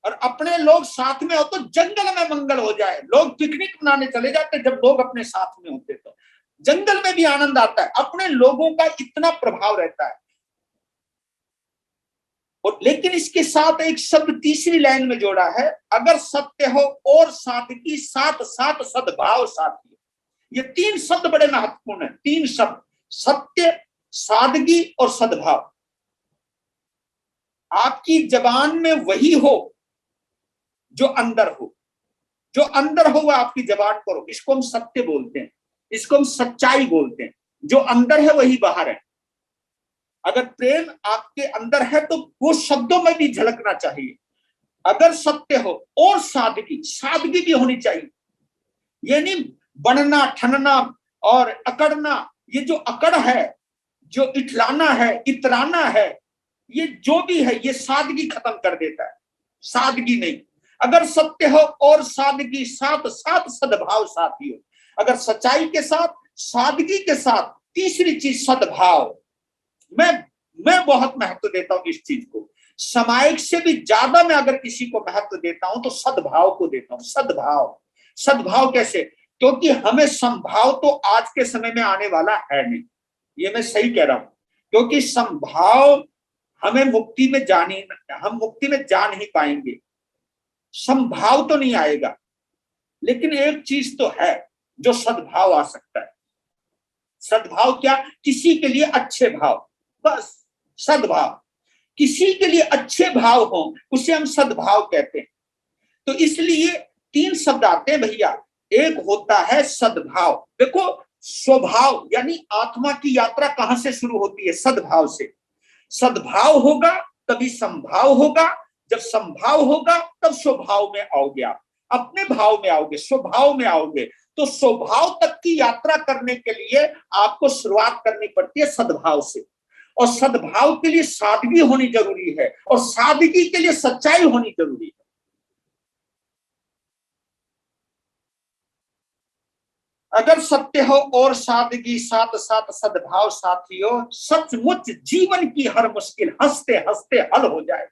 और अपने लोग साथ में हो तो जंगल में मंगल हो जाए। लोग पिकनिक मनाने चले जाते जब लोग अपने साथ में होते, तो जंगल में भी आनंद आता है। अपने लोगों का इतना प्रभाव रहता है। और लेकिन इसके साथ एक शब्द तीसरी लाइन में जोड़ा है, अगर सत्य हो और सादगी, साथ साथ सद्भाव साथी। ये तीन शब्द बड़े महत्वपूर्ण है। तीन शब्द, सत्य, सादगी और सद्भाव। आपकी जबान में वही हो जो अंदर हो। जो अंदर हो वह आपकी जबान पर हो। इसको हम सत्य बोलते हैं, इसको हम सच्चाई बोलते हैं। जो अंदर है वही बाहर है। अगर प्रेम आपके अंदर है तो वो शब्दों में भी झलकना चाहिए। अगर सत्य हो और सादगी, सादगी भी होनी चाहिए। ये नहीं बनना ठनना और अकड़ना। ये जो अकड़ है, जो इठलाना है, इतराना है, ये जो भी है ये सादगी खत्म कर देता है। सादगी नहीं। अगर सत्य हो और सादगी, साथ साथ सद्भाव साथी हो। अगर सच्चाई के साथ, सादगी के साथ, तीसरी चीज सद्भाव। मैं मैं बहुत महत्व देता हूं इस चीज को। सामायिक से भी ज्यादा मैं अगर किसी को महत्व देता हूं तो सद्भाव को देता हूं। सद्भाव। सद्भाव कैसे? क्योंकि हमें संभाव तो आज के समय में आने वाला है नहीं। ये मैं सही कह रहा हूं। क्योंकि संभाव हमें मुक्ति में हम मुक्ति में जा नहीं पाएंगे। संभाव तो नहीं आएगा। लेकिन एक चीज तो है जो सद्भाव आ सकता है। सद्भाव क्या? किसी के लिए अच्छे भाव। बस सद्भाव। किसी के लिए अच्छे भाव हो उसे हम सद्भाव कहते हैं। तो इसलिए तीन शब्द आते हैं भैया। एक होता है सद्भाव। देखो, स्वभाव यानी आत्मा की यात्रा कहां से शुरू होती है? सद्भाव से। सद्भाव होगा तभी संभाव होगा। जब संभाव होगा तब स्वभाव में आओगे। आप अपने भाव में आओगे, स्वभाव में आओगे। तो स्वभाव तक की यात्रा करने के लिए आपको शुरुआत करनी पड़ती है सद्भाव से। और सद्भाव के लिए सादगी होनी जरूरी है, और सादगी के लिए सच्चाई होनी जरूरी है। अगर सत्य हो और सादगी, साथ साथ सद्भाव साथी हो, सचमुच जीवन की हर मुश्किल हंसते हंसते हल हो जाए।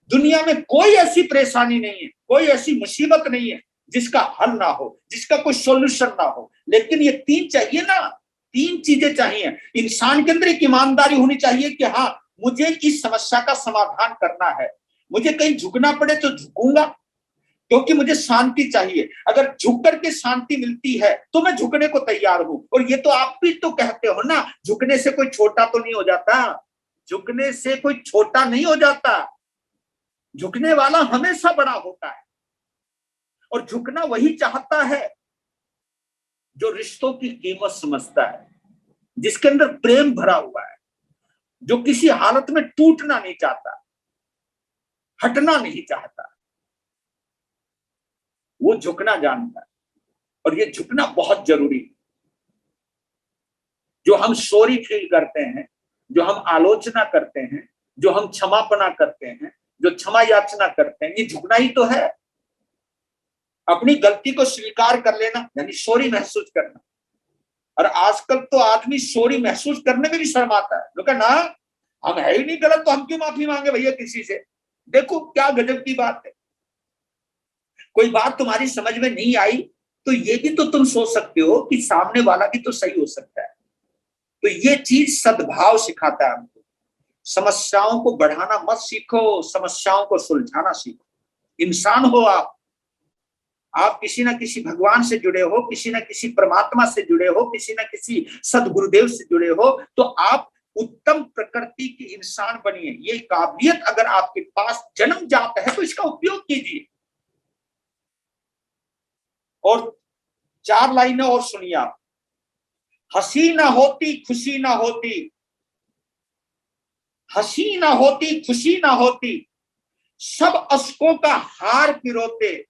दुनिया में कोई ऐसी परेशानी नहीं है, कोई ऐसी मुसीबत नहीं है जिसका हल ना हो, जिसका कोई सोल्यूशन ना हो। लेकिन ये तीन चाहिए ना। तीन चीजें चाहिए। इंसान के अंदर एक ईमानदारी होनी चाहिए कि हाँ, मुझे इस समस्या का समाधान करना है। मुझे कहीं झुकना पड़े तो झुकूंगा, क्योंकि मुझे शांति चाहिए। अगर झुक करके शांति मिलती है तो मैं झुकने को तैयार हूं। और ये तो आप भी तो कहते हो ना, झुकने से कोई छोटा तो नहीं हो जाता। झुकने से कोई छोटा नहीं हो जाता। झुकने वाला हमेशा बड़ा होता है। और झुकना वही चाहता है जो रिश्तों की कीमत समझता है, जिसके अंदर प्रेम भरा हुआ है, जो किसी हालत में टूटना नहीं चाहता, हटना नहीं चाहता। वो झुकना जानता है। और ये झुकना बहुत जरूरी है। जो हम सॉरी फील करते हैं, जो हम आलोचना करते हैं, जो हम क्षमापना करते हैं, जो क्षमा याचना करते हैं, ये झुकना ही तो है। अपनी गलती को स्वीकार कर लेना यानी सॉरी महसूस करना। और आजकल तो आदमी सॉरी महसूस करने में भी शर्माता है, लोग ना हम है ही नहीं गलत तो हम क्यों माफी मांगे भैया किसी से। देखो क्या गजब की बात है। कोई बात तुम्हारी समझ में नहीं आई तो ये भी तो तुम सोच सकते हो कि सामने वाला भी तो सही हो सकता है। तो ये चीज सद्भाव सिखाता है हमको। समस्याओं को बढ़ाना मत सीखो, समस्याओं को सुलझाना सीखो। इंसान हो आप किसी ना किसी भगवान से जुड़े हो, किसी ना किसी परमात्मा से जुड़े हो, किसी ना किसी सदगुरुदेव से जुड़े हो, तो आप उत्तम प्रकृति के इंसान बनिए। ये काबिलियत अगर आपके पास जन्मजात है तो इसका उपयोग कीजिए। और 4 लाइनें और सुनिए आप। हंसी ना होती खुशी ना होती, हंसी ना होती खुशी ना होती, सब अशकों का हार पिरोते,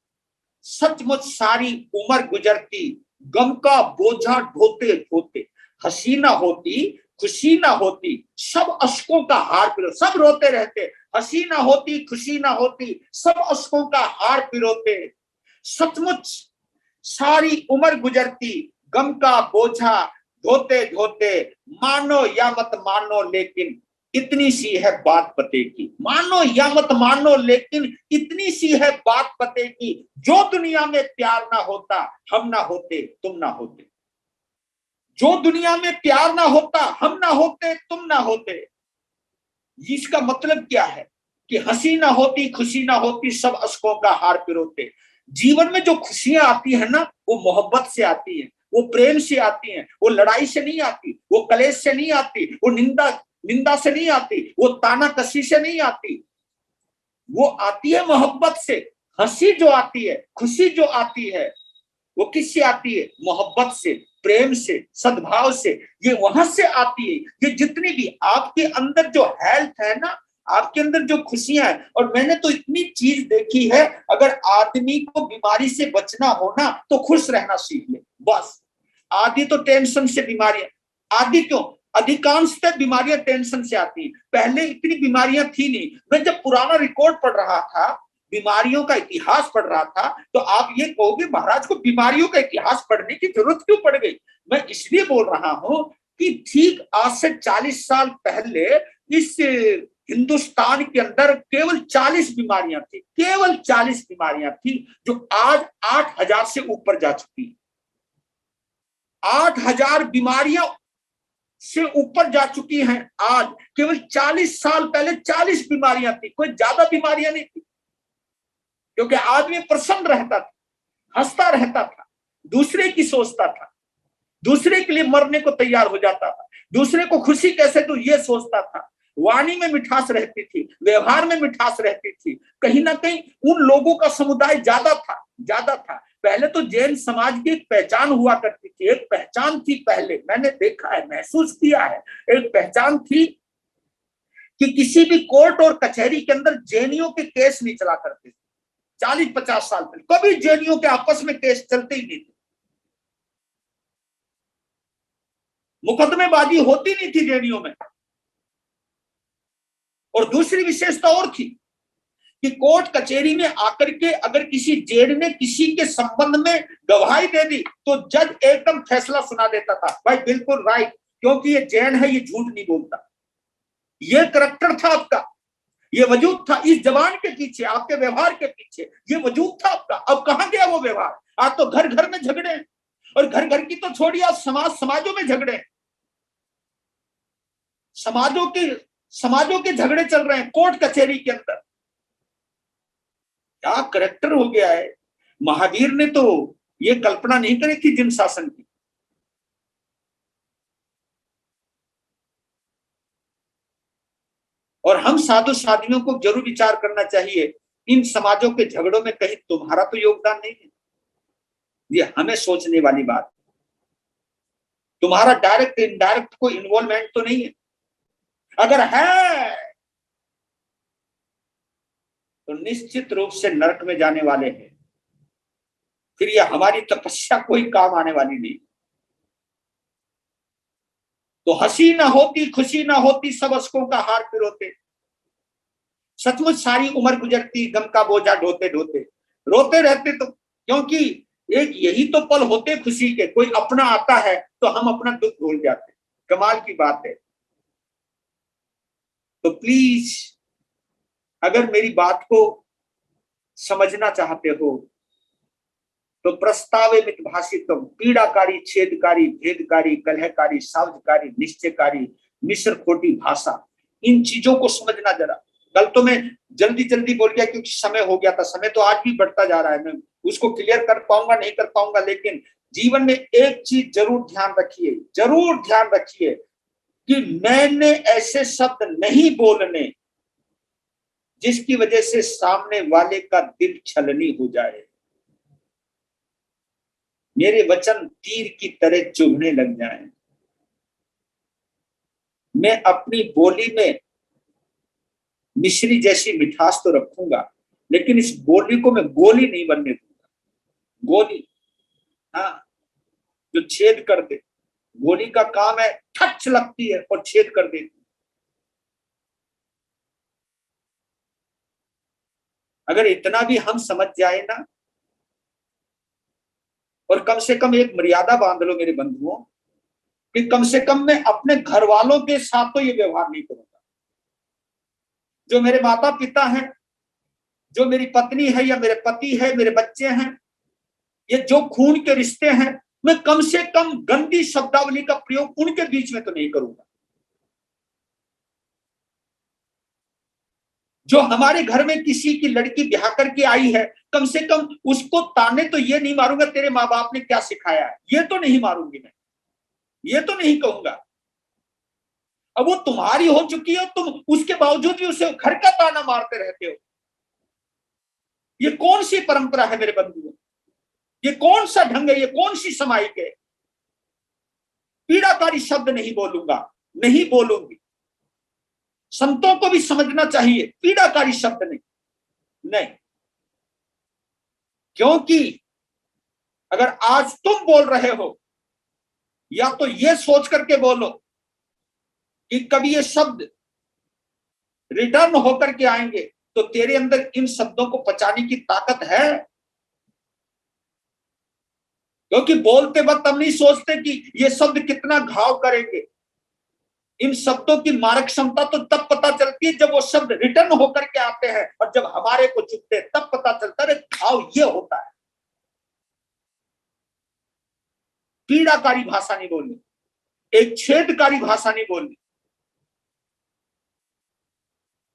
सचमुच सारी उम्र गुजरती, गम का बोझा ढोते ढोते। हंसी ना होती खुशी ना होती, सब अशकों का हार पिरो, सब रोते रहते। हंसी ना होती खुशी ना होती, सब अशकों का हार पिरोते, सचमुच सारी उम्र गुजरती, गम का बोझा ढोते ढोते। मानो या मत मानो लेकिन इतनी सी है बात पते की, मानो या मत मानो लेकिन इतनी सी है बात पते की, जो दुनिया में प्यार ना होता हम ना होते तुम ना होते। जो दुनिया में प्यार ना होता हम ना होते तुम ना होते। इसका मतलब क्या है कि हंसी ना होती खुशी ना होती, सब अशकों का हार पिरोते। जीवन में जो खुशियां आती है ना वो मोहब्बत से आती है, वो प्रेम से आती है, वो लड़ाई से नहीं आती, वो कलेश से नहीं आती, वो निंदा निंदा से नहीं आती, वो ताना कसी से नहीं आती, वो आती है मोहब्बत से। हंसी जो आती है, खुशी जो आती है, वो किससे आती है? मोहब्बत से, प्रेम से, सद्भाव से। ये वहां से आती है। ये जितनी भी आपके अंदर जो हेल्थ है ना, आपके अंदर जो खुशियां है। और मैंने तो इतनी चीज देखी है, अगर आदमी को बीमारी से बचना हो ना तो खुश रहना सीख ले बस। आधी तो टेंशन से बीमारियां, आधी क्यों, अधिकांशतः बीमारियां टेंशन से आती हैं। पहले इतनी बीमारियां थी नहीं। मैं जब पुराना रिकॉर्ड पढ़ रहा था, बीमारियों का इतिहास पढ़ रहा था, तो आप ये कहोगे महाराज को बीमारियों का इतिहास पढ़ने की जरूरत क्यों पड़ गई। मैं इसलिए बोल रहा हूं कि ठीक आज से 40 साल पहले इस हिंदुस्तान के अंदर केवल 40 बीमारियां थी, केवल 40 बीमारियां थी, जो आज 8,000 से ऊपर जा चुकी है। 8,000 बीमारियां से ऊपर जा चुकी हैं आज। केवल 40 साल पहले 40 बीमारियां थी, कोई ज्यादा बीमारियां नहीं थी। क्योंकि आदमी प्रसन्न रहता था, हंसता रहता था, दूसरे की सोचता था, दूसरे के लिए मरने को तैयार हो जाता था, दूसरे को खुशी कैसे दूं ये सोचता था। वाणी में मिठास रहती थी, व्यवहार में मिठास रहती थी। कहीं ना कहीं उन लोगों का समुदाय ज्यादा था, ज्यादा था। पहले तो जैन समाज की एक पहचान हुआ करती थी, एक पहचान थी पहले, मैंने देखा है, महसूस किया है। एक पहचान थी कि किसी भी कोर्ट और कचहरी के अंदर जैनियों के केस नहीं चला करते थे। 40-50 साल पहले कभी जैनियों के आपस में केस चलते ही नहीं थे, मुकदमेबाजी होती नहीं थी जैनियों में। और दूसरी विशेषता और थी कि कोर्ट कचहरी में आकर के अगर किसी जैन ने किसी के संबंध में गवाही दे दी तो जज एकदम फैसला सुना देता था, भाई बिल्कुल राइट, क्योंकि ये जैन है, ये झूठ नहीं बोलता। ये करैक्टर था आपका, ये वजूद था इस जबान के पीछे, आपके व्यवहार के पीछे ये वजूद था आपका। अब कहां गया वो व्यवहार? आज तो घर घर में झगड़े, और घर घर की तो छोड़िए, आज समाजों में झगड़े, समाजों के झगड़े चल रहे हैं कोर्ट कचहरी के अंदर। क्या करैक्टर हो गया है। महावीर ने तो ये कल्पना नहीं करी थी जिन शासन की। और हम साधु साधियों को जरूर विचार करना चाहिए, इन समाजों के झगड़ों में कहीं तुम्हारा तो योगदान नहीं है। ये हमें सोचने वाली बात। तुम्हारा डायरेक्ट इनडायरेक्ट कोई इन्वॉल्वमेंट तो नहीं है। अगर है तो निश्चित रूप से नरक में जाने वाले हैं। फिर ये हमारी तपस्या कोई काम आने वाली नहीं। तो हंसी ना होती खुशी ना होती, सब अशकों का हार पिरोते। सचमुच सारी उम्र गुजरती गम का बोझा ढोते ढोते, रोते रहते। तो क्योंकि एक यही तो पल होते खुशी के, कोई अपना आता है तो हम अपना दुख भूल जाते। कमाल की बात है। तो प्लीज अगर मेरी बात को समझना चाहते हो तो प्रस्तावे मित भाषितम पीड़ाकारी छेदकारी भेदकारी कलहकारी सावधकारी निश्चयकारी मिश्र खोटी भाषा, इन चीजों को समझना जरा। कल तो मैं जल्दी जल्दी बोल गया क्योंकि समय हो गया था, समय तो आज भी बढ़ता जा रहा है, मैं उसको क्लियर कर पाऊंगा नहीं कर पाऊंगा, लेकिन जीवन में एक चीज जरूर ध्यान रखिए, जरूर ध्यान रखिए कि मैंने ऐसे शब्द नहीं बोलने जिसकी वजह से सामने वाले का दिल छलनी हो जाए, मेरे वचन तीर की तरह चुभने लग जाएं। मैं अपनी बोली में मिश्री जैसी मिठास तो रखूंगा, लेकिन इस बोली को मैं गोली नहीं बनने दूंगा। गोली, हाँ, जो छेद कर दे। गोली का काम है ठच लगती है और छेद कर देती। अगर इतना भी हम समझ जाए ना, और कम से कम एक मर्यादा बांध लो मेरे बंधुओं कि कम से कम मैं अपने घर वालों के साथ तो ये व्यवहार नहीं करूंगा। जो मेरे माता पिता हैं, जो मेरी पत्नी है या मेरे पति है, मेरे बच्चे हैं, ये जो खून के रिश्ते हैं, मैं कम से कम गंदी शब्दावली का प्रयोग उनके बीच में तो नहीं करूंगा। जो हमारे घर में किसी की लड़की ब्याह करके आई है, कम से कम उसको ताने तो ये नहीं मारूंगा तेरे माँ बाप ने क्या सिखाया है, ये तो नहीं मारूंगी मैं, ये तो नहीं कहूंगा। अब वो तुम्हारी हो चुकी है, तुम उसके बावजूद भी उसे घर का ताना मारते रहते हो। ये कौन सी परंपरा है मेरे बंधुओं? ये कौन सा ढंग है? ये कौन सी समाई है? पीड़ाकारी शब्द नहीं बोलूंगा, नहीं बोलूंगी। संतों को भी समझना चाहिए, पीड़ाकारी शब्द नहीं, नहीं। क्योंकि अगर आज तुम बोल रहे हो, या तो ये सोच करके बोलो कि कभी ये शब्द रिटर्न होकर के आएंगे, तो तेरे अंदर इन शब्दों को पचाने की ताकत है। क्योंकि बोलते वक्त हम नहीं सोचते कि ये शब्द कितना घाव करेंगे। इन शब्दों की मारक क्षमता तो तब पता चलती है जब वो शब्द रिटर्न होकर के आते हैं, और जब हमारे को चुभते हैं तब पता चलता है घाव ये होता है। पीड़ाकारी भाषा नहीं बोलनी, एक छेदकारी भाषा नहीं बोलनी।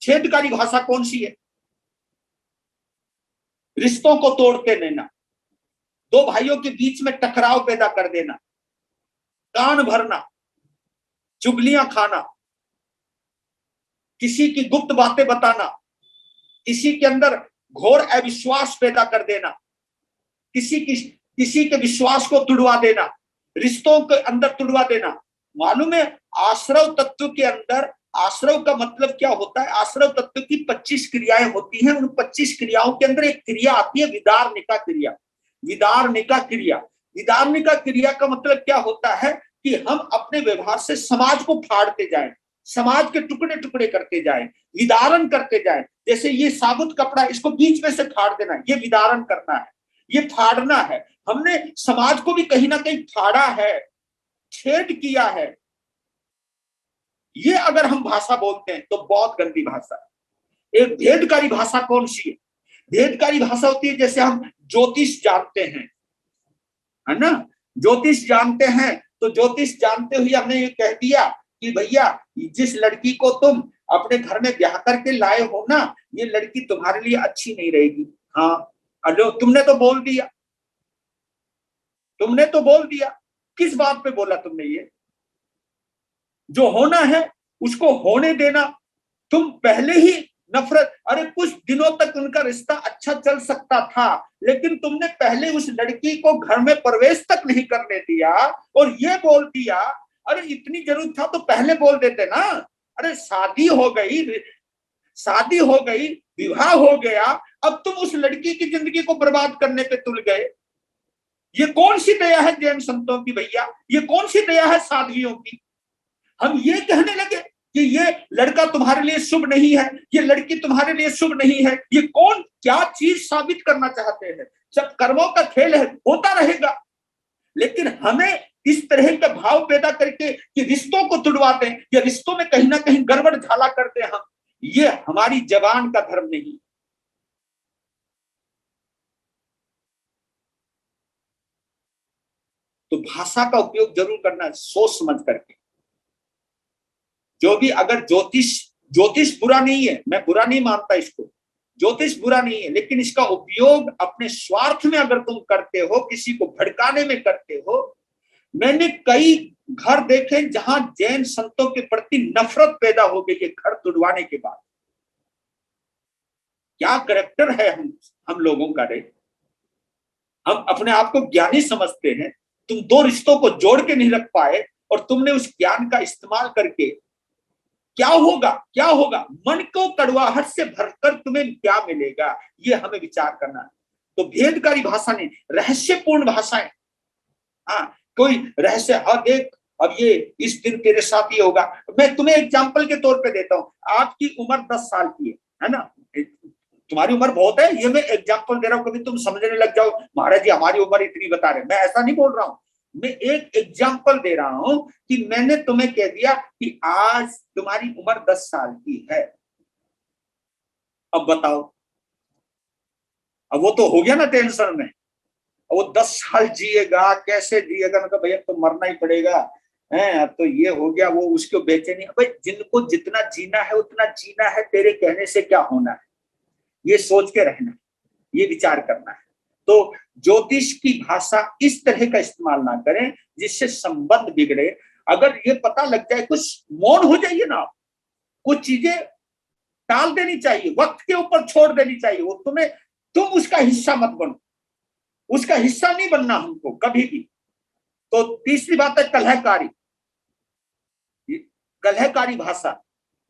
छेदकारी भाषा कौन सी है? रिश्तों को तोड़ते देना, दो भाइयों के बीच में टकराव पैदा कर देना, कान भरना, चुगलियां खाना, किसी की गुप्त बातें बताना, किसी के अंदर घोर अविश्वास पैदा कर देना, किसी के विश्वास को तुड़वा देना, रिश्तों के अंदर तुड़वा देना। मालूम है आश्रव तत्व के अंदर, आश्रव का मतलब क्या होता है? आश्रव तत्व की 25 क्रियाएं होती हैं। उन 25 क्रियाओं के अंदर एक क्रिया आती है विदारनिका क्रिया। विदारनिका क्रिया, विदारनिका क्रिया का मतलब क्या होता है कि हम अपने व्यवहार से समाज को फाड़ते जाएं, समाज के टुकड़े टुकड़े करते जाएं, विदारण करते जाएं। जैसे ये साबुत कपड़ा, इसको बीच में से फाड़ देना, ये विदारण करना है, ये फाड़ना है। हमने समाज को भी कहीं ना कहीं फाड़ा है, छेद किया है। ये अगर हम भाषा बोलते हैं तो बहुत गंदी भाषा है। एक भेदकारी भाषा कौन सी है? भेदकारी भाषा होती है जैसे हम ज्योतिष जानते हैं, है ना? ज्योतिष जानते हैं तो ज्योतिष जानते हुए हमने ये कह दिया कि भैया जिस लड़की को तुम अपने घर में ब्याह करके लाए हो ना, ये लड़की तुम्हारे लिए अच्छी नहीं रहेगी। हाँ, अलो तुमने तो बोल दिया, तुमने तो बोल दिया। किस बात पे बोला तुमने? ये जो होना है उसको होने देना। तुम पहले ही नफरत, अरे कुछ दिनों तक उनका रिश्ता अच्छा चल सकता था, लेकिन तुमने पहले उस लड़की को घर में प्रवेश तक नहीं करने दिया और ये बोल दिया। अरे इतनी जरूरत था तो पहले बोल देते ना। अरे शादी हो गई, शादी हो गई, विवाह हो गया, अब तुम उस लड़की की जिंदगी को बर्बाद करने पे तुल गए। ये कौन सी दया है जैन संतों की भैया? ये कौन सी दया है साध्वियों की? हम ये कहने लगे कि ये लड़का तुम्हारे लिए शुभ नहीं है, ये लड़की तुम्हारे लिए शुभ नहीं है। ये कौन क्या चीज साबित करना चाहते हैं? सब कर्मों का खेल है, होता रहेगा। लेकिन हमें इस तरह का भाव पैदा करके कि रिश्तों को तुड़वा दें या रिश्तों में कहीं ना कहीं गड़बड़ झाला करते हम, ये हमारी जबान का धर्म नहीं। तो भाषा का उपयोग जरूर करना, सोच समझ करके। जो भी, अगर ज्योतिष बुरा नहीं है, मैं बुरा नहीं मानता इसको, ज्योतिष बुरा नहीं है, लेकिन इसका उपयोग अपने स्वार्थ में अगर तुम करते हो, किसी को भड़काने में करते हो। मैंने कई घर देखे जहां जैन संतों के प्रति नफरत पैदा हो गई है घर तुड़वाने के बाद। क्या करैक्टर है हम लोगों का रे। हम अपने आप को ज्ञानी समझते हैं, तुम दो रिश्तों को जोड़ के नहीं रख पाए और तुमने उस ज्ञान का इस्तेमाल करके क्या होगा, क्या होगा, मन को कड़वाहट से भरकर तुम्हें क्या मिलेगा, ये हमें विचार करना है। तो भेदकारी भाषा नहीं, रहस्यपूर्ण भाषाएं। हाँ, कोई रहस्य, हाँ देख अब ये इस दिन तेरे साथ ये होगा। मैं तुम्हें एग्जाम्पल के तौर पे देता हूँ। आपकी उम्र 10 साल की है ना, तुम्हारी उम्र बहुत है, ये मैं एग्जाम्पल दे रहा हूँ, कभी तुम समझने लग जाओ महाराज जी हमारी उम्र इतनी बता रहे, मैं ऐसा नहीं बोल रहा हूँ। मैं एक एग्जाम्पल दे रहा हूं कि मैंने तुम्हें कह दिया कि आज तुम्हारी उम्र 10 साल की है। अब बताओ, अब वो तो हो गया ना टेंशन में। वो 10 साल जिएगा, कैसे जिएगा, मतलब भैया तो मरना ही पड़ेगा है। अब तो ये हो गया, वो उसको बेचैनी। भाई जिनको जितना जीना है उतना जीना है, तेरे कहने से क्या होना है, ये सोच के रहना, ये विचार करना है। तो ज्योतिष की भाषा इस तरह का इस्तेमाल ना करें जिससे संबंध बिगड़े। अगर ये पता लग जाए, कुछ मौन हो जाइए ना, कुछ चीजें टाल देनी चाहिए, वक्त के ऊपर छोड़ देनी चाहिए। वो तुम उसका हिस्सा मत बनो, उसका हिस्सा नहीं बनना हमको कभी भी। तो तीसरी बात है कलहकारी। कलहकारी भाषा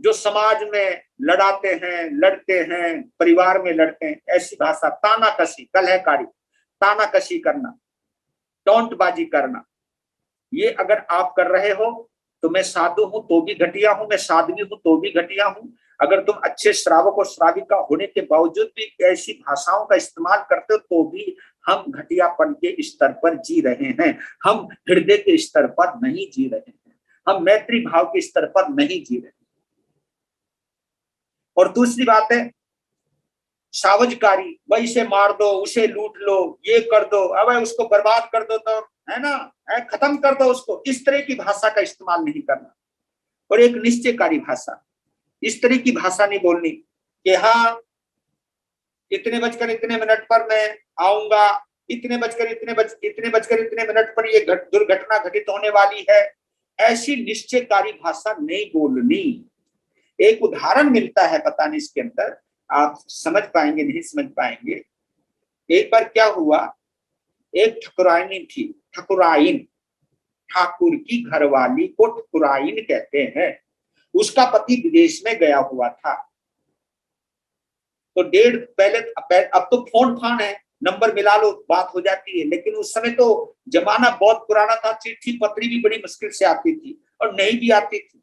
जो समाज में लड़ाते हैं, लड़ते हैं, परिवार में लड़ते हैं, ऐसी भाषा। तानाकशी, कलहकारी, तानाकशी करना, टोंटबाजी करना, ये अगर आप कर रहे हो तो मैं साधु हूं तो भी घटिया हूं, मैं साध्वी हूं तो भी घटिया हूं। अगर तुम अच्छे श्रावक और श्राविका होने के बावजूद भी ऐसी भाषाओं का इस्तेमाल करते हो तो भी हम घटियापन के स्तर पर जी रहे हैं, हम हृदय के स्तर पर नहीं जी रहे हैं, हम मैत्री भाव के स्तर पर नहीं जी रहे। और दूसरी बात है सावजकारी, भाई इसे मार दो, उसे लूट लो, ये कर दो, अब उसको बर्बाद कर दो, तो है ना, खत्म कर दो उसको। इस तरह की भाषा का इस्तेमाल नहीं करना। और एक निश्चयकारी भाषा, इस तरह की भाषा नहीं बोलनी कि हाँ इतने बजकर इतने मिनट पर मैं आऊंगा, इतने बजकर इतने मिनट पर ये दुर्घटना घटित होने वाली है। ऐसी निश्चयकारी भाषा नहीं बोलनी। एक उदाहरण मिलता है, पता नहीं इसके अंदर आप समझ पाएंगे नहीं समझ पाएंगे। एक बार क्या हुआ, एक ठकुराइनी थी, ठकुराइन, ठाकुर की घरवाली को ठकुराइन कहते हैं। उसका पति विदेश में गया हुआ था। तो पहले, अब तो फोन फान है, नंबर मिला लो बात हो जाती है, लेकिन उस समय तो जमाना बहुत पुराना था, चिट्ठी पत्री भी बड़ी मुश्किल से आती थी और नहीं भी आती थी।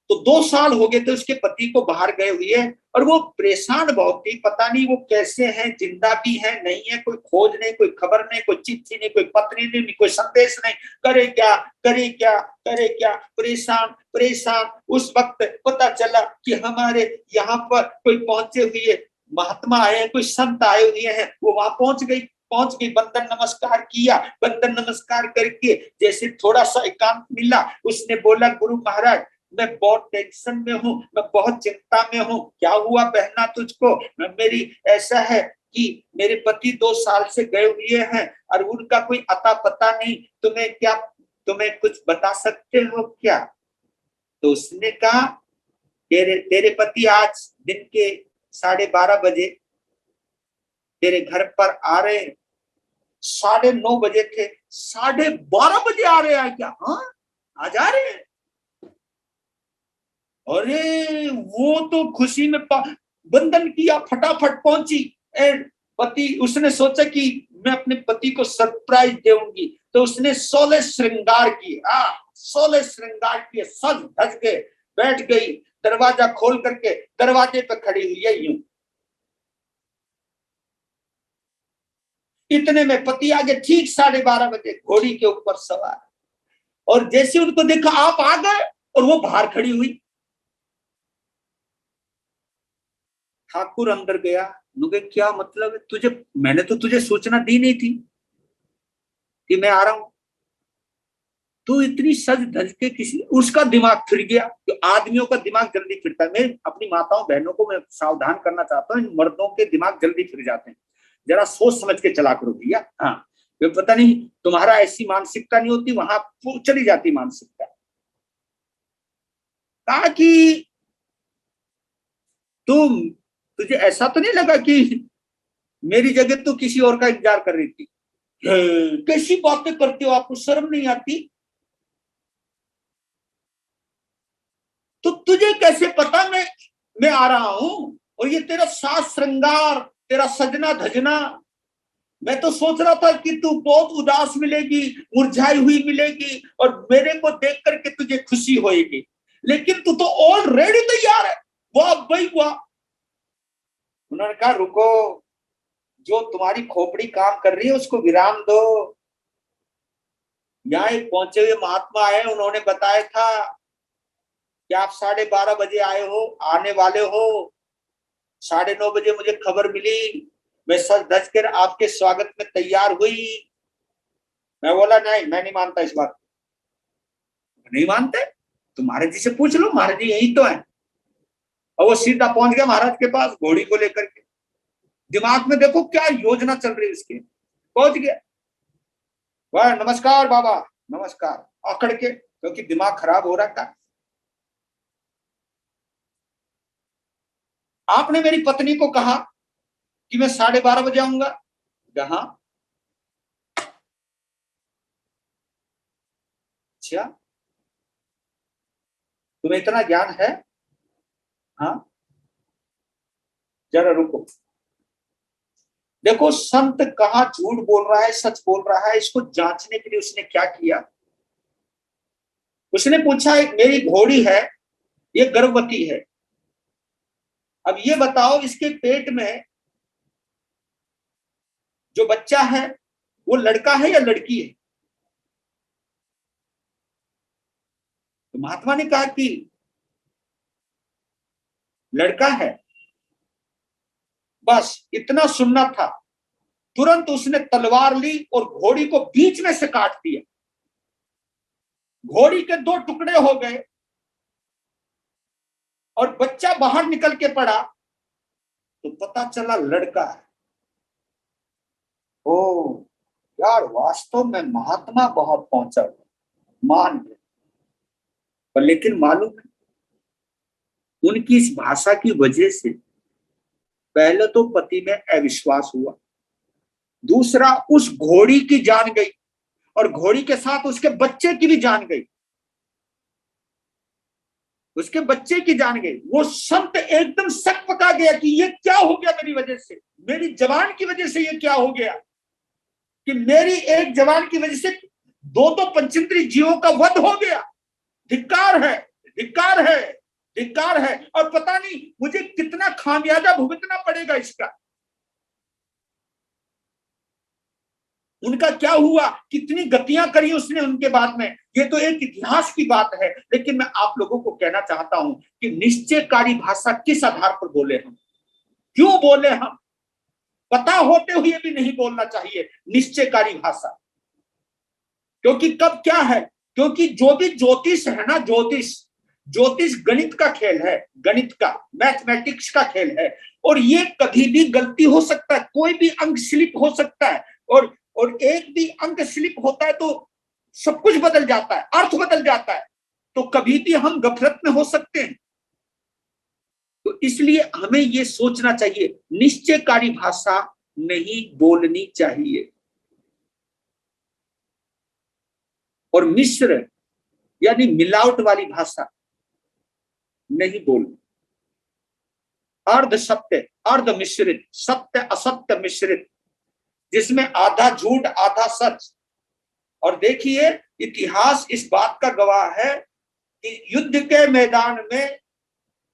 तो 2 साल हो गए थे उसके पति को बाहर गए हुए और वो परेशान बहुत थी, पता नहीं वो कैसे हैं, जिंदा भी है नहीं है, कोई खोज नहीं, कोई खबर नहीं, कोई चिट्ठी नहीं, कोई पत्री नहीं, कोई संदेश नहीं, करे क्या करे क्या करे क्या, परेशान परेशान। उस वक्त पता चला कि हमारे यहाँ पर कोई पहुंचे हुए महात्मा आए हैं, कोई संत आए हुए हैं। वो वहां पहुंच गई, बंदन नमस्कार किया, बंदन नमस्कार करके जैसे थोड़ा सा एकांत मिला, उसने बोला गुरु महाराज मैं बहुत टेंशन में हूँ, मैं बहुत चिंता में हूँ। क्या हुआ बहना तुझको? मेरी ऐसा है कि मेरे पति 2 साल से गए हुए हैं और उनका कोई अता पता नहीं, तुम्हें कुछ बता सकते हो क्या? तो उसने कहा तेरे पति आज दिन के 12:30 बजे तेरे घर पर आ रहे हैं। 9:30 बजे थे, 12:30 बजे आ रहे हैं क्या? हाँ आ जा रहे हैं। अरे वो तो खुशी में बंधन किया, फटाफट पहुंची। पति, उसने सोचा कि मैं अपने पति को सरप्राइज दूंगी, तो उसने 16 श्रृंगार की, 16 श्रृंगार किए, सज धज के बैठ गई, दरवाजा खोल करके दरवाजे पे खड़ी हुई है यूं। इतने में पति आगे ठीक 12:30 बजे घोड़ी के ऊपर सवार, और जैसे उनको देखा आप आ गए और वो बाहर खड़ी हुई। ठाकुर अंदर गया, मुझे क्या मतलब है तुझे, मैंने तो तुझे सूचना दी नहीं थी कि मैं आ रहा हूं, तू इतनी सज धज के किसी, उसका दिमाग फिर गया। तो आदमियों का दिमाग जल्दी फिरता है, मैं अपनी माताओं बहनों को मैं सावधान करना चाहता हूँ, मर्दों के दिमाग जल्दी फिर जाते हैं, जरा सोच समझ के चला करो भैया। हाँ, पता नहीं तुम्हारा ऐसी मानसिकता नहीं होती, वहां चली जाती मानसिकता। कहा कि तुम, तुझे ऐसा तो नहीं लगा कि मेरी जगह तो किसी और का इंतजार कर रही थी? कैसी बातें करते हो, आपको शर्म नहीं आती? तो तुझे कैसे पता मैं आ रहा हूं, और ये तेरा साज श्रृंगार, तेरा सजना धजना, मैं तो सोच रहा था कि तू बहुत उदास मिलेगी, मुरझाई हुई मिलेगी, और मेरे को देख करके तुझे खुशी होएगी, लेकिन तू तो ऑलरेडी तैयार है। वाह भाई वाह। उन्होंने कहा रुको, जो तुम्हारी खोपड़ी काम कर रही है उसको विराम दो। यहाँ एक पहुंचे हुए महात्मा आए, उन्होंने बताया था कि आप 12:30 बजे आए हो, आने वाले हो। 9:30 बजे मुझे खबर मिली, मैं सज धज कर आपके स्वागत में तैयार हुई। मैं बोला नहीं, मैं नहीं मानता इस बात को। नहीं मानते? तो महाराज जी से पूछ लो, महाराज जी यही तो है। और वो सीधा पहुंच गया महाराज के पास घोड़ी को लेकर के। दिमाग में देखो क्या योजना चल रही है उसकी। पहुंच गया, वाह नमस्कार बाबा, नमस्कार, अकड़ के, क्योंकि दिमाग खराब हो रहा था। आपने मेरी पत्नी को कहा कि मैं 12:30 बजे आऊंगा। कहा अच्छा, तुम्हें इतना ज्ञान है? हाँ, जरा रुको, देखो संत कहाँ झूठ बोल रहा है सच बोल रहा है, इसको जांचने के लिए उसने क्या किया। उसने पूछा, एक मेरी घोड़ी है, ये गर्भवती है, अब ये बताओ इसके पेट में जो बच्चा है वो लड़का है या लड़की है? तो महात्मा ने कहा कि लड़का है। बस इतना सुनना था। तुरंत उसने तलवार ली और घोड़ी को बीच में से काट दिया। घोड़ी के 2 टुकड़े हो गए और बच्चा बाहर निकल के पड़ा, तो पता चला लड़का है। ओ यार, वास्तव में महात्मा बहुत पहुंचा हुआ, मान गए। पर लेकिन मालूम है, उनकी इस भाषा की वजह से पहले तो पति में अविश्वास हुआ, दूसरा उस घोड़ी की जान गई, और घोड़ी के साथ उसके बच्चे की भी जान गई, उसके बच्चे की जान गई। वो संत एकदम शक पका गया कि ये क्या हो गया मेरी वजह से, मेरी जवान की वजह से ये क्या हो गया, कि मेरी एक जवान की वजह से 2 पंचेंद्री जीवों का वध हो गया। धिक्कार है, धिक्कार है, धिक्कार है, और पता नहीं मुझे कितना खामियाजा भुगतना पड़ेगा इसका। उनका क्या हुआ, कितनी गतियां करी उसने उनके बाद में, ये तो एक इतिहास की बात है। लेकिन मैं आप लोगों को कहना चाहता हूं कि निश्चयकारी भाषा किस आधार पर बोले हम, क्यों बोले हम, पता होते हुए भी नहीं बोलना चाहिए निश्चयकारी भाषा। क्योंकि कब क्या है, क्योंकि जो भी ज्योतिष है ना, ज्योतिष, ज्योतिष गणित का खेल है, गणित का, मैथमेटिक्स का खेल है, और ये कभी भी गलती हो सकता है, कोई भी अंक स्लिप हो सकता है, और एक भी अंक स्लिप होता है तो सब कुछ बदल जाता है, अर्थ बदल जाता है, तो कभी भी हम गफलत में हो सकते हैं। तो इसलिए हमें ये सोचना चाहिए, निश्चयकारी भाषा नहीं बोलनी चाहिए। और मिश्र यानी मिलावट वाली भाषा नहीं बोलनी। अर्ध सत्य, अर्ध मिश्रित, सत्य असत्य मिश्रित, जिसमें आधा झूठ आधा सच, और देखिए इतिहास इस बात का गवाह है कि युद्ध के मैदान में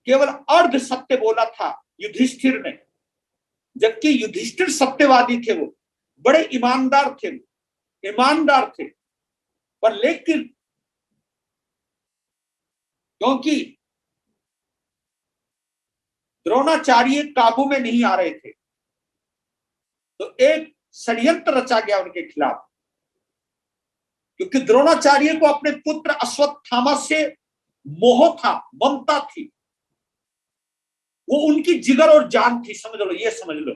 केवल अर्ध सत्य बोला था युधिष्ठिर ने, जबकि युधिष्ठिर सत्यवादी थे, वो बड़े ईमानदार थे, ईमानदार थे। पर लेकिन क्योंकि द्रोणाचार्य काबू में नहीं आ रहे थे, तो एक षड्यंत्र रचा गया उनके खिलाफ, क्योंकि द्रोणाचार्य को अपने पुत्र अश्वत्थामा से मोह था, ममता थी, वो उनकी जिगर और जान थी, समझ लो, ये समझ लो।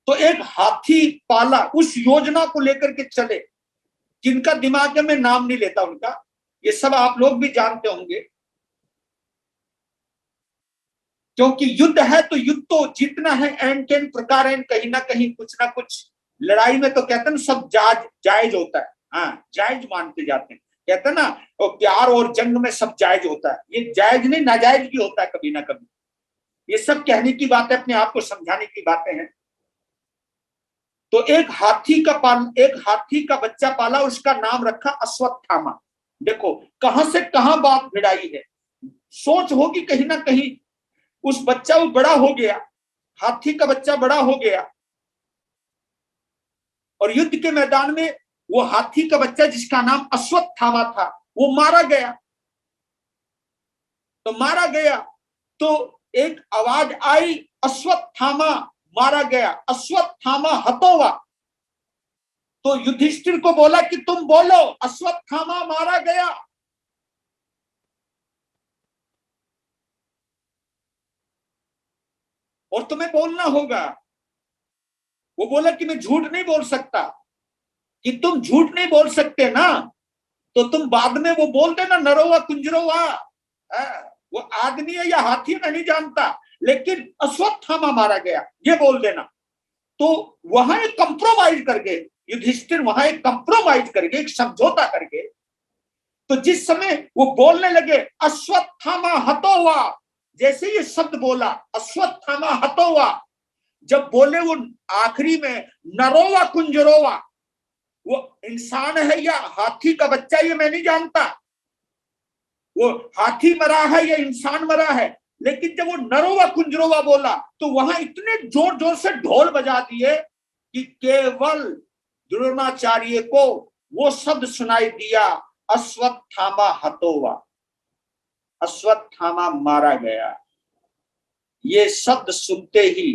तो एक हाथी पाला, उस योजना को लेकर के चले, जिनका दिमाग में नाम नहीं लेता उनका, ये सब आप लोग भी जानते होंगे, क्योंकि युद्ध है तो युद्ध तो जीतना है, एन केन प्रकार कहीं ना कहीं कुछ ना कुछ। लड़ाई में तो कहते हैं सब जायज होता है, हाँ जायज मानते जाते हैं, कहते हैं ना, और प्यार और जंग में सब जायज होता है, ये जायज नहीं नाजायज भी होता है कभी ना कभी। ये सब कहने की बातें, अपने आप को समझाने की बातें हैं। तो एक हाथी का बच्चा पाला, उसका नाम रखा अश्वत्थामा। देखो कहां से कहां बात भिड़ाई है, सोच होगी कहीं ना कहीं। उस बच्चा वो बड़ा हो गया, हाथी का बच्चा बड़ा हो गया, और युद्ध के मैदान में वो हाथी का बच्चा जिसका नाम अश्वत्थामा था, वो मारा गया। तो एक आवाज आई, अश्वत्थामा मारा गया, अश्वत्थामा हतोवा। तो युधिष्ठिर को बोला कि तुम बोलो अश्वत्थामा मारा गया। और तुम्हें बोलना होगा। वो बोला कि मैं झूठ नहीं बोल सकता। कि तुम झूठ नहीं बोल सकते ना, तो तुम बाद में वो बोल देना नरोवा कुंजरोवा, वो आदमी है या हाथी मैं नहीं जानता, लेकिन अश्वत्थामा मारा गया ये बोल देना। तो वहां एक कंप्रोमाइज करके युधिष्ठिर, वहां एक कंप्रोमाइज करके, एक समझौता करके, तो जिस समय वो बोलने लगे अश्वत्थामा हतोवा, जैसे ये शब्द बोला अश्वत्थामा हतोवा, जब बोले वो आखिरी में नरोवा कुंजरोवा, वो इंसान है या हाथी का बच्चा ये मैं नहीं जानता, वो हाथी मरा है या इंसान मरा है, लेकिन जब वो नरोवा कुंजरोवा बोला तो वहां इतने जोर जोर से ढोल बजा दिए कि केवल द्रोणाचार्य को वो शब्द सुनाई दिया, अश्वत्थामा हतोवा, अश्वत्थामा मारा गया। ये शब्द सुनते ही,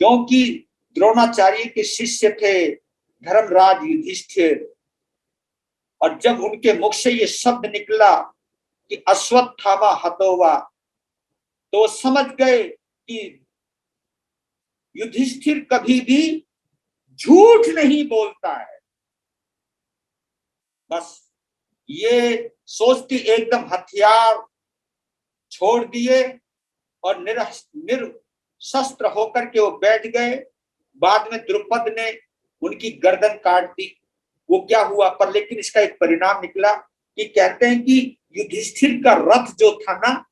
क्योंकि द्रोणाचार्य के शिष्य थे धर्मराज युधिष्ठिर, और जब उनके मुख से ये शब्द निकला कि अश्वत्थामा हतोवा, तो समझ गए कि युधिष्ठिर कभी भी झूठ नहीं बोलता है। बस ये सोचती एकदम हथियार छोड़ दिए और निरशस्त्र होकर के वो बैठ गए। बाद में द्रुपद ने उनकी गर्दन काट दी। वो क्या हुआ, पर लेकिन इसका एक परिणाम निकला कि कहते हैं कि युधिष्ठिर का रथ जो था ना,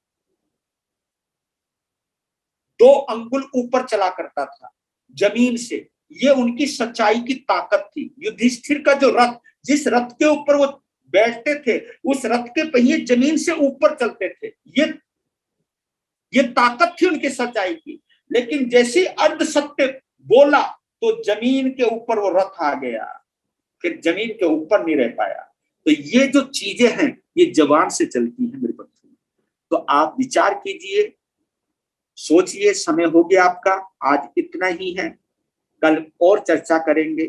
2 अंगुल ऊपर चला करता था जमीन से। ये उनकी सच्चाई की ताकत थी। युधिष्ठिर का जो रथ, जिस रथ के ऊपर वो बैठते थे, उस रथ के पहिए जमीन से ऊपर चलते थे। ये ताकत थी उनकी सच्चाई की। लेकिन जैसे अर्ध सत्य बोला तो जमीन के ऊपर वो रथ आ गया, फिर जमीन के ऊपर नहीं रह पाया। तो ये जो चीजें हैं ये जबान से चलती हैं मेरे बच्चों। तो आप विचार कीजिए, सोचिए। समय हो गया आपका, आज इतना ही है, कल और चर्चा करेंगे।